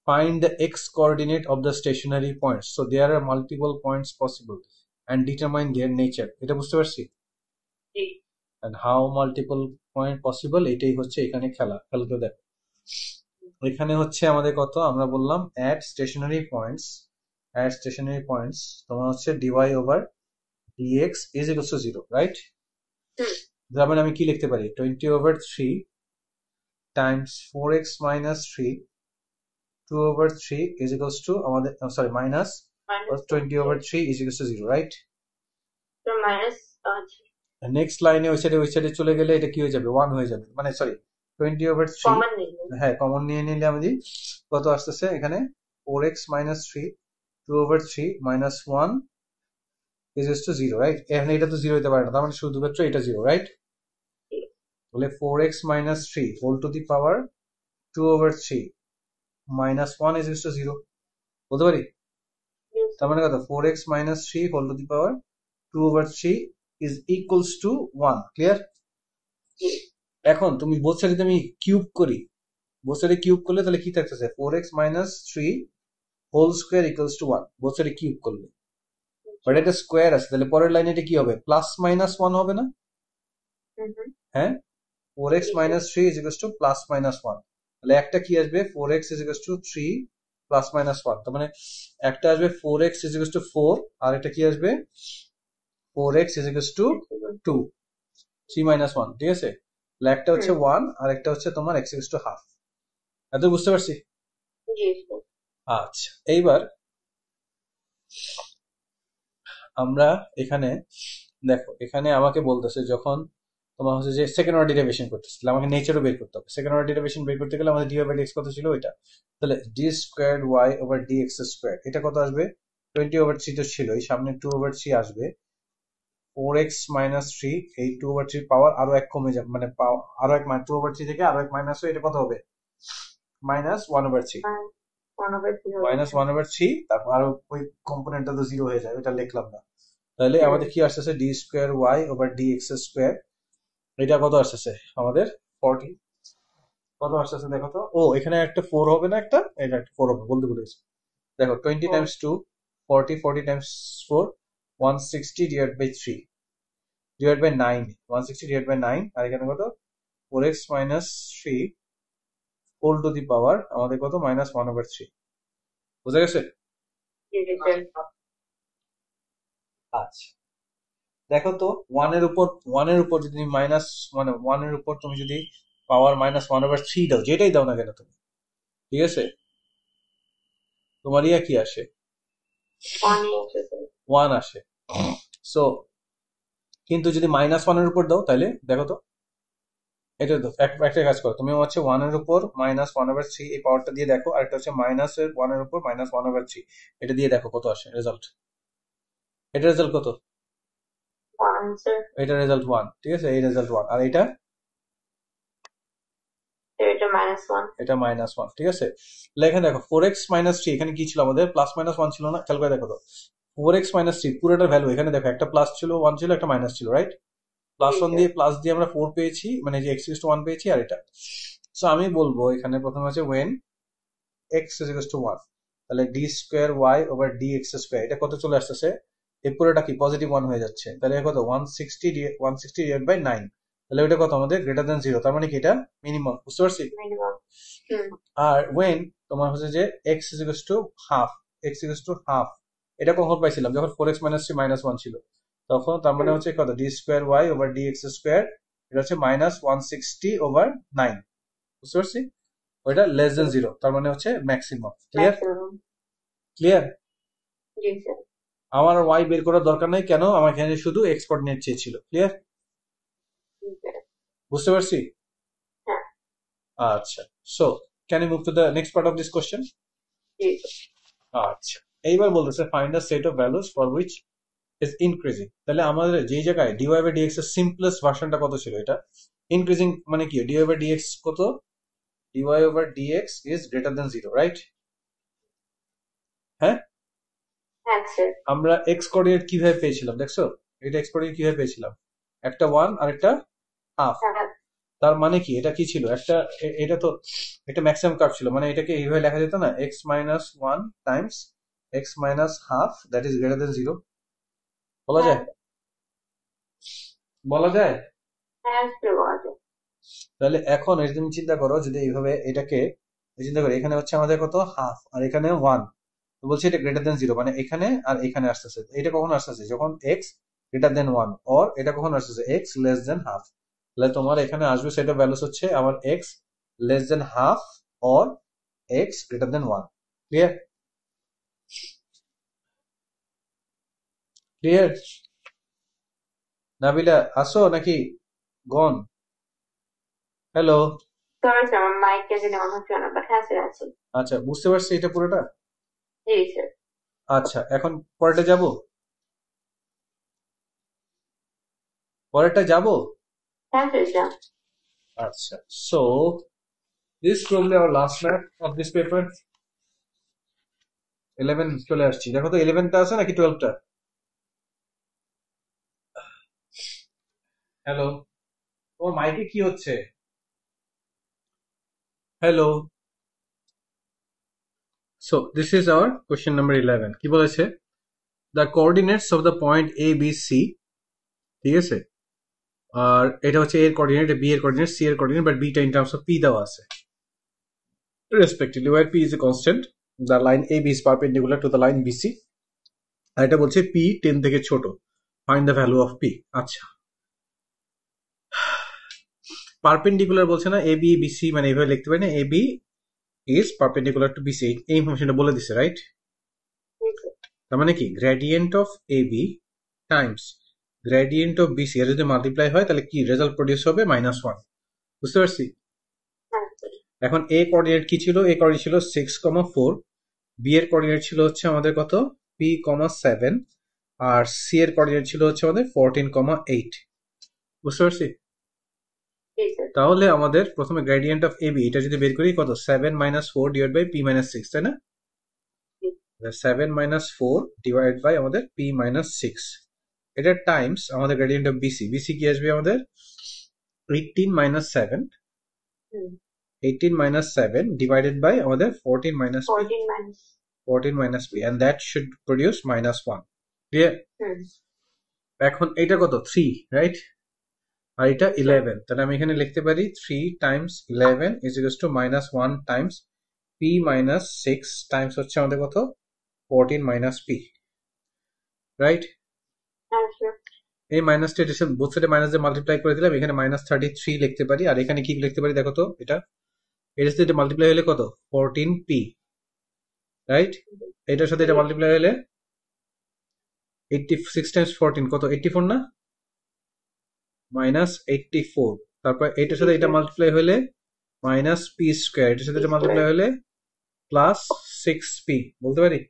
Find the x coordinate of the stationary points. So there are multiple points possible and determine their nature. এটা বুঝতে পারছি? And how multiple point possible, এটাই হচ্ছে এখানে খেলা। খেলতে দেখ, এখানে হচ্ছে আমাদের কত, আমরা বললাম at stationary points তোমার হচ্ছে dy/dx is equals to 0, right? যেমন আমি কি লিখতে পারি? 20/3 times 4x minus 3 2/3 is equals to আমাদের, sorry, minus 20/3 is equals to 0, right? তো মাইনাস নেক্সট লাইনে ওই সাইডে চলে গেলে এটা কি হয়ে যাবে? 1 হয়ে যাবে, মানে সরি 20/3, কমন নেই। হ্যাঁ কমন নিয়ে নিলে আমাদের কত আসতেছে এখানে? 4x minus 3 2/3 minus 1 is equals to 0, right? এখানে এটা তো 0 হতে পারে না, তার মানে শুধুমাত্র এটা 0, রাইট? তাহলে 4x minus 3 whole to the power 2/3 minus 1 is equals to 0, বলতে পারি? তার মানে কত? 4x minus 3 whole to the power 2/3 is equals to 1, clear? এখন তুমি বোথ সাইডে আমি কিউব করি, বোথ সাইডে কিউব করলে তাহলে কি থাকতেছে? 4x minus 3 whole square equals to 1, both সাইডে কিউব করলে। বাট এটা স্কয়ার আছে, তাহলে পরের লাইনে এটা কি হবে? প্লাস মাইনাস 1 হবে না? হ্যাঁ, 4x minus 3 is equals to plus minus 1, তাহলে একটা কি আসবে? 4x is equals to 3 plus minus 1, তার মানে একটা আসবে 4x is equals to 4, আর এটা কি আসবে? 4x is equals to 2, 3 minus 1, ঠিক আছে? তাহলে একটা হচ্ছে 1 আর একটা হচ্ছে তোমার x equals to half। এত বুঝতে পারছি? আচ্ছা, এইবার আমরা এখানে দেখো, এখানে আমাকে বলতেছে যখন তোমার হচ্ছে যে সেকেন্ড অর্ডার ডেরিভেশন করতেছে, তাহলে আমাকে নেচারও বের করতে হবে। সেকেন্ড অর্ডার ডেরিভেশন বের করতে গেলে আমাদের dy/dx কত ছিল? এটা, তাহলে d স্কয়ার্ড y/dx স্কয়ার, এটা কত আসবে? 20/3 তো ছিলই, সামনে 2/3 আসবে, 4x minus 3, এই 2/3 পাওয়ার আরো এক কমে যাবে, মানে আরো এক, মানে 2/3 থেকে আরো এক মাইনাস হয়ে এটা কত হবে? মাইনাস 1/3, মাইনাস 1/3, তারপর আরো ওই কম্পোনেন্টটা তো 0 হয়ে যায়, এটা লিখলাম না। তাহলে আমাদের কি আসতেছে? d স্কয়ার y/dx স্কয়ার, এটা কত আসতেছে আমাদের? 40, কত আসতেছে দেখো তো? ও এখানে একটা 4 হবে না, একটা এটা একটা 4 হবে, বলতে ভুলে গেছি। দেখো 20 times 2 40, 40 times 4 160 divided by 3 divided by 9, 160 divided by 9, আর এখানে কত? 4x minus 3 whole to the power আমাদের কত? minus 1/3, বুঝা গেছে? আচ্ছা, দেখো তো 1 এর উপর যদি মাইনাস মানে 1 এর উপর তুমি যদি পাওয়ার -1/3 দাও, যেটাই দাও না কেন তুমি, ঠিক আছে, তোমার ইয়া কি আসে? 1 আসে। সো কিন্তু যদি -1-এর উপর দাও তাহলে দেখো তো, এটা তো একটা কাজ করো, তুমি হচ্ছে 1-এর উপর -1/3 এই পাওয়ারটা দিয়ে দেখো, আর একটা হচ্ছে -1-এর উপর -1/3, এটা দিয়ে দেখো কত আসে রেজাল্ট। এটা রেজাল্ট কত? এটা রেজাল্ট 1, ঠিক আছে, এই রেজাল্ট 1, আর এটা এটা -1, ঠিক আছে। তাহলে এখানে দেখো 4x - 3, এখানে কি ছিল আমাদের? +-1 ছিল না? খেয়াল করে দেখো তো, 4x - 3 পুরোটার ভ্যালু, এখানে দেখো একটা প্লাস ছিল, 1 ছিল, একটা মাইনাস ছিল, রাইট? প্লাস দিয়ে আমরা 4 পেয়েছি, মানে যে x1 পেয়েছি, আর এটা। সো আমি বলবো এখানে প্রথমে হচ্ছে when x1, তাহলে d²y/dx², এটা কত চলে আসতেছে? এই পুরোটা কি পজিটিভ 1 হয়ে যাচ্ছে, তাহলে কত? 160/9, তাহলে ওইটা কত আমাদের? >0, তার মানে কি এটা মিনিমাম, বুঝতে পারছি? আর when তোমার হচ্ছে যে x half, এটা কখন পাইছিলাম? যখন 4x - 3 -1 ছিল তখন, তার মানে হচ্ছে কত? d²y/dx², এটা হচ্ছে -160/9, বুঝতে পারছি? ওইটা <0, তার মানে হচ্ছে ম্যাক্সিমাম। ক্লিয়ার? ক্লিয়ার? আমার y বের করার দরকার নাই, কেন? আমার এখানে শুধু x কোঅর্ডিনেট চেয়েছিল। ক্লিয়ার? বুঝতে পারছি? আচ্ছা, so can you move to the next part of this question? আচ্ছা, এইবার বলতেছে find the set of values for which is increasing. তাহলে আমাদের যেই জায়গায় dy/dx এর সিম্পলেস্ট ভার্সনটা কত ছিল? এটা ইনক্রিজিং মানে কি? dy/dx কত? dy/dx is >0, right? হ্যাঁ, আমরা x কোঅর্ডিনেট কিভাবে পেয়েছিলাম দেখছো? এটা x কোঅর্ডিনেট কিভাবে পেয়েছিলাম? একটা 1 আর একটা হাফ, তার মানে কি? এটা কি ছিল? এটা তো এটা ম্যাক্সিমাম কার্ভ ছিল, মানে এটাকে এইভাবে লেখা যেত না, x-1 Times x-half, that is >0, বলা যায়? বলা যায়? তাহলে এখন এটা তুমি চিন্তা করো, যদি এইভাবে এটাকে চিন্তা করি, এখানে হচ্ছে আমাদের কত? হাফ, আর এখানে 1, তো বলছি এটা >0, মানে এখানে আর এখানে আসতেছে, এটা কখন আসতেছে? যখন x>1, অর এটা কখন আসতেছে? x<half। তাহলে তোমার এখানে আসবে সেট অফ ভ্যালুস হচ্ছে আমার x half or x 1। Clear? Clear? Nabila আসো নাকি গন? হ্যালো? আচ্ছা, বুঝতে পারছি এটা পুরোটা? আচ্ছা, এখন পরেরটা যাব? পরেরটা যাব? আচ্ছা, so this is probably our last map of this paper. 11 চলে আসছি, দেখো তো 11টা আছে নাকি 12টা? হ্যালো, ও মাইকে কি হচ্ছে? Hello. So this is our question number 11. কি বলেছে? The coordinates of the point A, B, C, ঠিক আছে, আর এটা হচ্ছে A এর কোঅর্ডিনেট, B এর কোঅর্ডিনেট, C এর কোঅর্ডিনেট, বাট B টা in terms of P দেওয়া আছে respectively, where P is a constant. The line AB is perpendicular to the line BC. আর এটা বলছে P 10 থেকে ছোট, find the value of P. আচ্ছা, পারপেন্ডিকুলার বলছে না, AB BC, মানে এইভাবে লিখতে পারি না, AB is perpendicular to BC, এই ইনফরমেশনটা বলে দিছে, রাইট? তার মানে কি gradient of AB Times gradient of BC এর যদি মাল্টিপ্লাই হয় তাহলে কি রেজাল্ট প্রডিউস হবে? -1, বুঝতে পারছি? এখন A কোঅর্ডিনেট কি ছিল? A কোঅর্ডিনেট ছিল 6,4, B এর কোঅর্ডিনেট ছিল হচ্ছে আমাদের কত? P,7, আর C এর কোঅর্ডিনেট ছিল হচ্ছে আমাদের 14,8, বুঝতে পারছি? তাহলে আমাদের প্রথমে গ্রেডিয়েন্ট অফ AB এটা যদি বের করি, কত? 7 - 4 ডিভাইড বাই P-6, তাই না? 7 - 4 ডিভাইড বাই আমাদের P-6, এটা টাইমস আমাদের গ্রেডিয়েন্ট অফ BC। BC কি আসবে আমাদের? 18 - 7, 18 - 7 divided by আমাদের 14 minus P, and that should produce -1. Clear? এখন এটা কত? 3, রাইট? আর এটা 11, তাহলে আমি এখানে লিখতে পারি 3 times 11 is equals to -1 times P-6 Times হচ্ছে আমাদের কত? 14 minus P, রাইট? এই মাইনাসটা এটা বোথ সাইডে মাইনাস দিয়ে মাল্টিপ্লাই করে দিলাম, এখানে -33 লিখতে পারি, আর এখানে কি লিখতে পারি দেখো তো, এটার সাথে এটা মাল্টিপ্লাই হলে কত, 14p, রাইট? এটার সাথে এটা মাল্টিপ্লাই হলে 86 টাইমস 14 কত, 84 না, -84। তারপর এটার সাথে এটা মাল্টিপ্লাই হলে -p স্কয়ার, এটার সাথে এটা মাল্টিপ্লাই হলে +6p, বলতে পারি?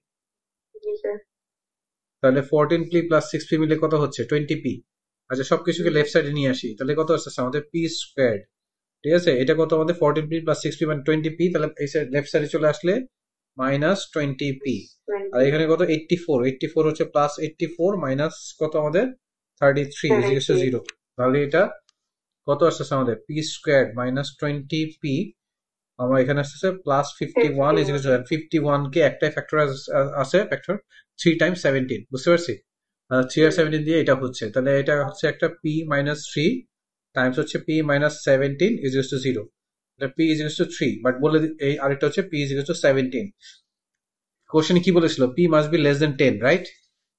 তাহলে 14p + 6p মিলে কত হচ্ছে, 20p। আচ্ছা, সবকিছুকে লেফট সাইডে নিয়ে আসি, তাহলে কত আসছে আমাদের p স্কয়ার, ঠিক আছে? এটা কত আমাদের 14p + 6p মানে 20p, তাহলে এই সাইড লেফট সাইডে চলে আসলে -20p। আর এখানে কত, 84 হচ্ছে +84 মাইনাস কত আমাদের 33 ইজ 0। তাহলে এটা কত আসছে আমাদের, p স্কয়ার -20p, আমার এখানে আসছে +51 ইজ 51 কে একটাই ফ্যাক্টর আছে, ফ্যাক্টর 3 টাইমস 17, বুঝতে পারছি? 3 আর 17 দিয়ে এটা হচ্ছে, তাহলে এটা হচ্ছে একটা p - 3 টাইমস হচ্ছে p - 17 ইজ 0। এটা p ইজ 3, বাট বলে এই আরেকটা হচ্ছে p ইজ 17। কোশ্চেনে কি বলেছিল, p must be less than 10, right?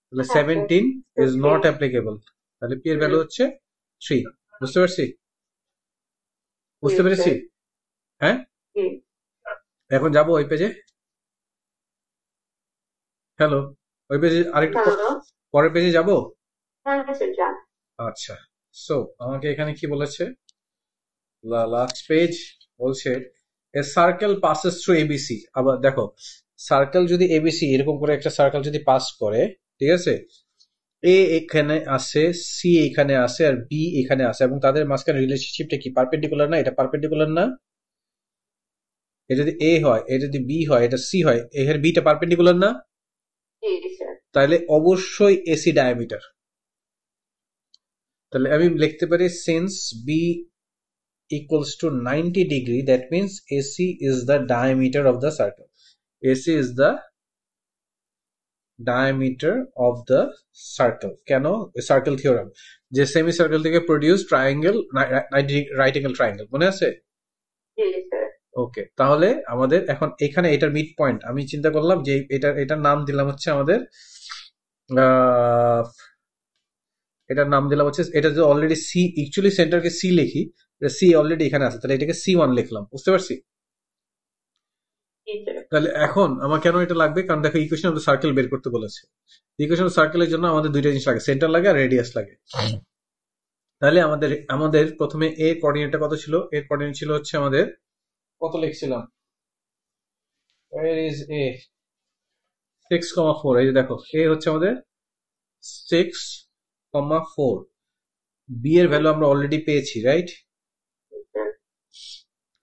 তাহলে 17 ইজ নট অ্যাপ্লিকেবল, তাহলে p এর ভ্যালু হচ্ছে 3। বুঝতে পারছি? বুঝতে পেরেছি? হ্যাঁ, এখন যাবো ওই পেজে। হ্যালো, ওই পেজে আরেকটু পরের পেজে যাবো। আচ্ছা, সো আমাকে এখানে কি বলেছে, লাস্ট পেজ বলছে এ সার্কেল পাসেস থ্রু এবিসি। আবার দেখো, সার্কেল যদি এবিসি এরকম করে একটা সার্কেল যদি পাস করে, ঠিক আছে, এ এখানে আসে, সি এখানে আসে, আর বি এখানে আসে, এবং তাদের মাঝখানে রিলেশনশিপটা কি, পারপেন্ডিকুলার না? এটা পারপেন্ডিকুলার না? এ যদি এ হয়, এ যদি বি হয়, এটা সি হয়, এর বিটা পারপেন্ডিকুলার না? তাহলে অবশ্যই এসি ডায়ামিটার। তাহলে আমি লিখতে পারি since B equals to 90 degree, that means AC is the diameter of the circle. AC is the diameter of the circle. কেন? সার্কেল থিওরাম, যে সেমি সার্কেল থেকে produce triangle, right angle triangle, মনে আছে? ওকে, তাহলে আমাদের এখন এখানে এটার মিড পয়েন্ট আমি চিন্তা করলাম যে এটার নাম দিলাম হচ্ছে আমাদের, এটার নাম দিলাম হচ্ছে, এটা যে অলরেডি সি, অ্যাকচুয়ালি সেন্টারকে সি লিখি, সি অলরেডি এখানে আছে, তাহলে এটাকে C1 লিখলাম, বুঝতে পারছি? তাহলে এখন আমার কেন এটা লাগবে, কারণ দেখো ইকুয়েশন অফ দ্য সার্কেল বের করতে বলেছে। ইকুয়েশন অফ সার্কেলের জন্য আমাদের দুইটা জিনিস লাগে, সেন্টার লাগে আর রেডিয়াস লাগে। তাহলে আমাদের প্রথমে এ কোঅর্ডিনেটটা কত ছিল, এর কোঅর্ডিনেট ছিল হচ্ছে আমাদের কত লিখছিলাম, where is a 6,4, এই যে দেখো এ হচ্ছে আমাদের 6,4, বি এর ভ্যালু আমরা অলরেডি পেয়েছি, রাইট?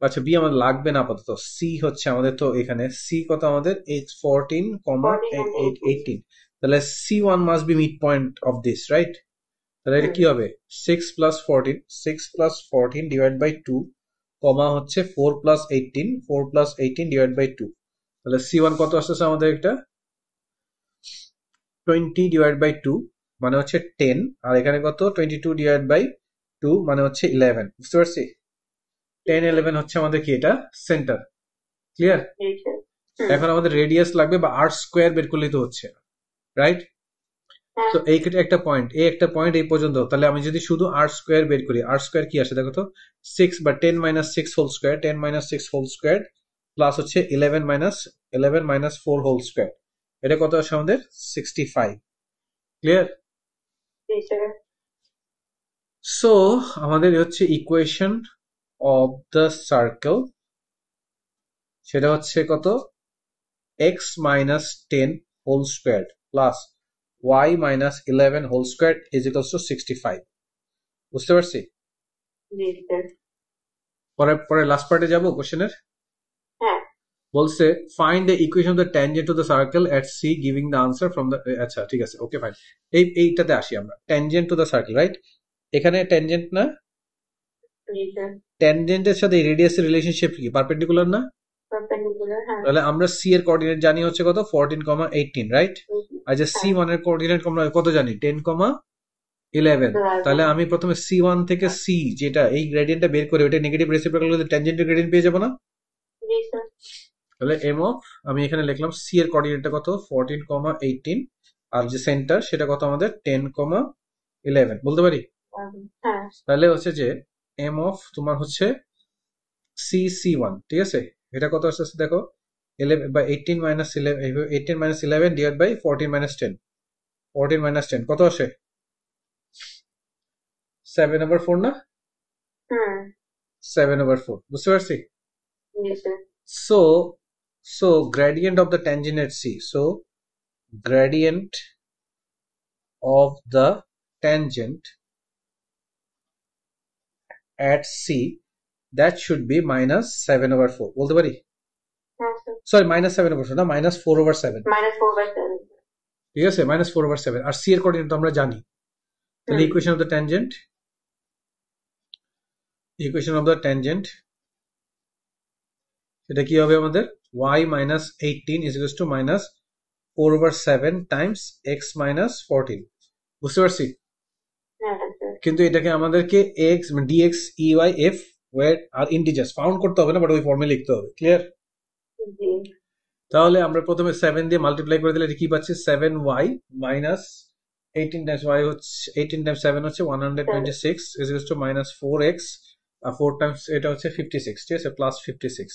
আচ্ছা, বি আমাদের লাগবে না আপাতত, সি হচ্ছে আমাদের, তো এখানে সি কত আমাদের 14,18, তাহলে C1 must be mid point of this, right? তাহলে এটা কি হবে, 6 + 14 ডিভাইড বাই 2, কমা হচ্ছে 4 + 18 ডিভাইড বাই 2, তাহলে C1 কত আসতেছে আমাদের, একটা 20 ডিভাইড বাই 2 মানে হচ্ছে 10, আর এখানে কত 22 ডিভাইড বাই 2 মানে হচ্ছে 11, বুঝতে পারছি? 10, 11 হচ্ছে আমাদের কি, এটা সেন্টার, ক্লিয়ার? এখন আমাদের রেডিয়াস লাগবে বা আর স্কোয়ার বের করলেই তো হচ্ছে, রাইট? তো এই একটা পয়েন্ট, এই একটা পয়েন্ট এই পর্যন্ত, তাহলে আমি যদি শুধু আর স্কোয়ার বের করি, আর স্কোয়ার কি আসে দেখো তো, 6 বা 10 - 6 whole square, 10 - 6 whole square plus হচ্ছে 11 - 4 হোল স্কোয়ার, এটা কত আসে আমাদের 65, ক্লিয়ার? সো আমাদের হচ্ছে ইকুয়েশন অফ দ্য সার্কেল, সেটা হচ্ছে কত, x - 10 whole square plus y - 11 whole square is equals to 65, বুঝতে পারছি? পরে লাস্ট পার্টে যাবো কোশ্চেনের। বলছে find the equation of the tangent to the circle at C giving the answer from the, আচ্ছা ঠিক আছে, ওকে ফাইন। এইটাতে আসি আমরা, tangent to the circle, right? এখানে ট্যানজেন্ট না, ট্যানজেন্টের সাথে রেডিয়াসের রিলেশনশিপ কি, পারপেন্ডিকুলার না? তাহলে আমরা সি এর কোঅর্ডিনেট জানি হচ্ছে কত, 14,18, রাইট? আর যে C1 এর কোঅর্ডিনেট আমরা কত জানি, 10,11। তাহলে আমি প্রথমে C1 থেকে সি, যেটা এই গ্রেডিয়েন্টটা বের করে ওটা নেগেটিভ রেসিপ্রোকাল করলে ট্যানজেন্টের গ্রেডিয়েন্ট পেয়ে যাবো না? তাহলে এম অফ, আমি এখানে লিখলাম সি এর কোঅর্ডিনেটটা কত, 14,18, আর যে সেন্টার সেটা কত আমাদের 10,11, 11 বলতে পারি। হ্যাঁ তাহলে হচ্ছে যে এম অফ তোমার হচ্ছে C1, ঠিক আছে, এটা কত আসছে দেখো 11 বা 18 minus 11, 18 minus 11 divide by 14 minus 10, 14 minus 10 কত আসে 7/4 না, হুম 7/4, বুঝতে পারছি। yes sir so so gradient of the tangent at C, so gradient of the tangent at C, that should be minus 7/4 বলতে পারি, হ্যাঁ sir সরি মাইনাস 7/4 না, minus 4/7, -4/7 ঠিক আছে, minus 4/7, আর C এর কোঅর্ডিনেট তো আমরা জানি। তাহলে equation of the tangent, equation of the tangent এটা কি হবে আমাদের, y minus 18 is equals to minus 4/7 times x minus 14, বুঝতে পারছি। হ্যাঁ sir কিন্তু এটাকে আমাদেরকে x dx ey f wait are integers found করতে হবে না, বাট ওই ফর্মে লিখতে হবে, ক্লিয়ার। জি তাহলে আমরা প্রথমে 7 দিয়ে মাল্টিপ্লাই করে দিলে এটা কি পাচ্ছি, 7y মাইনাস 18 টাইমস y হচ্ছে 18 টাইমস 7 হচ্ছে 126 is equals to minus 4x, আর 4 টাইমস এটা হচ্ছে 56, ঠিক আছে, প্লাস 56,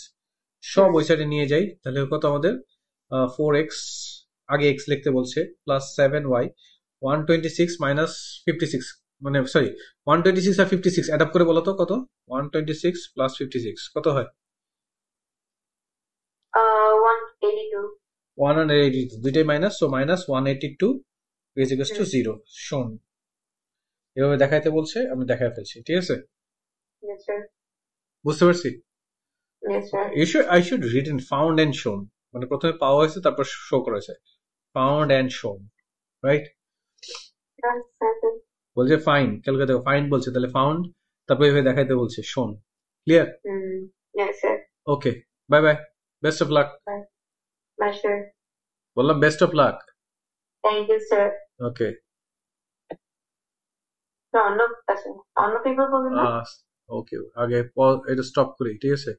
সব ওই সাইডে নিয়ে যাই, তাহলে কত আমাদের 4x, আগে x লিখতে বলছে, প্লাস 7y 126 মাইনাস 56, মানে সরি 126 আর 56 অ্যাড আপ করে বলো তো কত, 126 প্লাস 56 কত হয়, 182 182, দুইটাই minus, so minus 182 is equals to 0 শোন, এভাবে দেখাইতে বলছে, আমি দেখাই ফেলছি, ঠিক আছে, yes sir বুঝতে পারছি। yes sir I should read in found and shown, মানে প্রথমে পাওয়া হয়েছে তারপর শো করেছে, found and shown, right. yes sir বলছে ফাইন্ড, কালকে দেখো ফাইন্ড বলছে, তাহলে ফাউন্ড, তারপর এভাবে দেখাইতে বলছে শোন, clear. yes sir okay, bye bye, best of luck, bye sir বললাম best of luck, thank you sir ওকে। তো অন্য people বলবেন না ওকে, আগে এটা স্টপ করি, ঠিক আছে।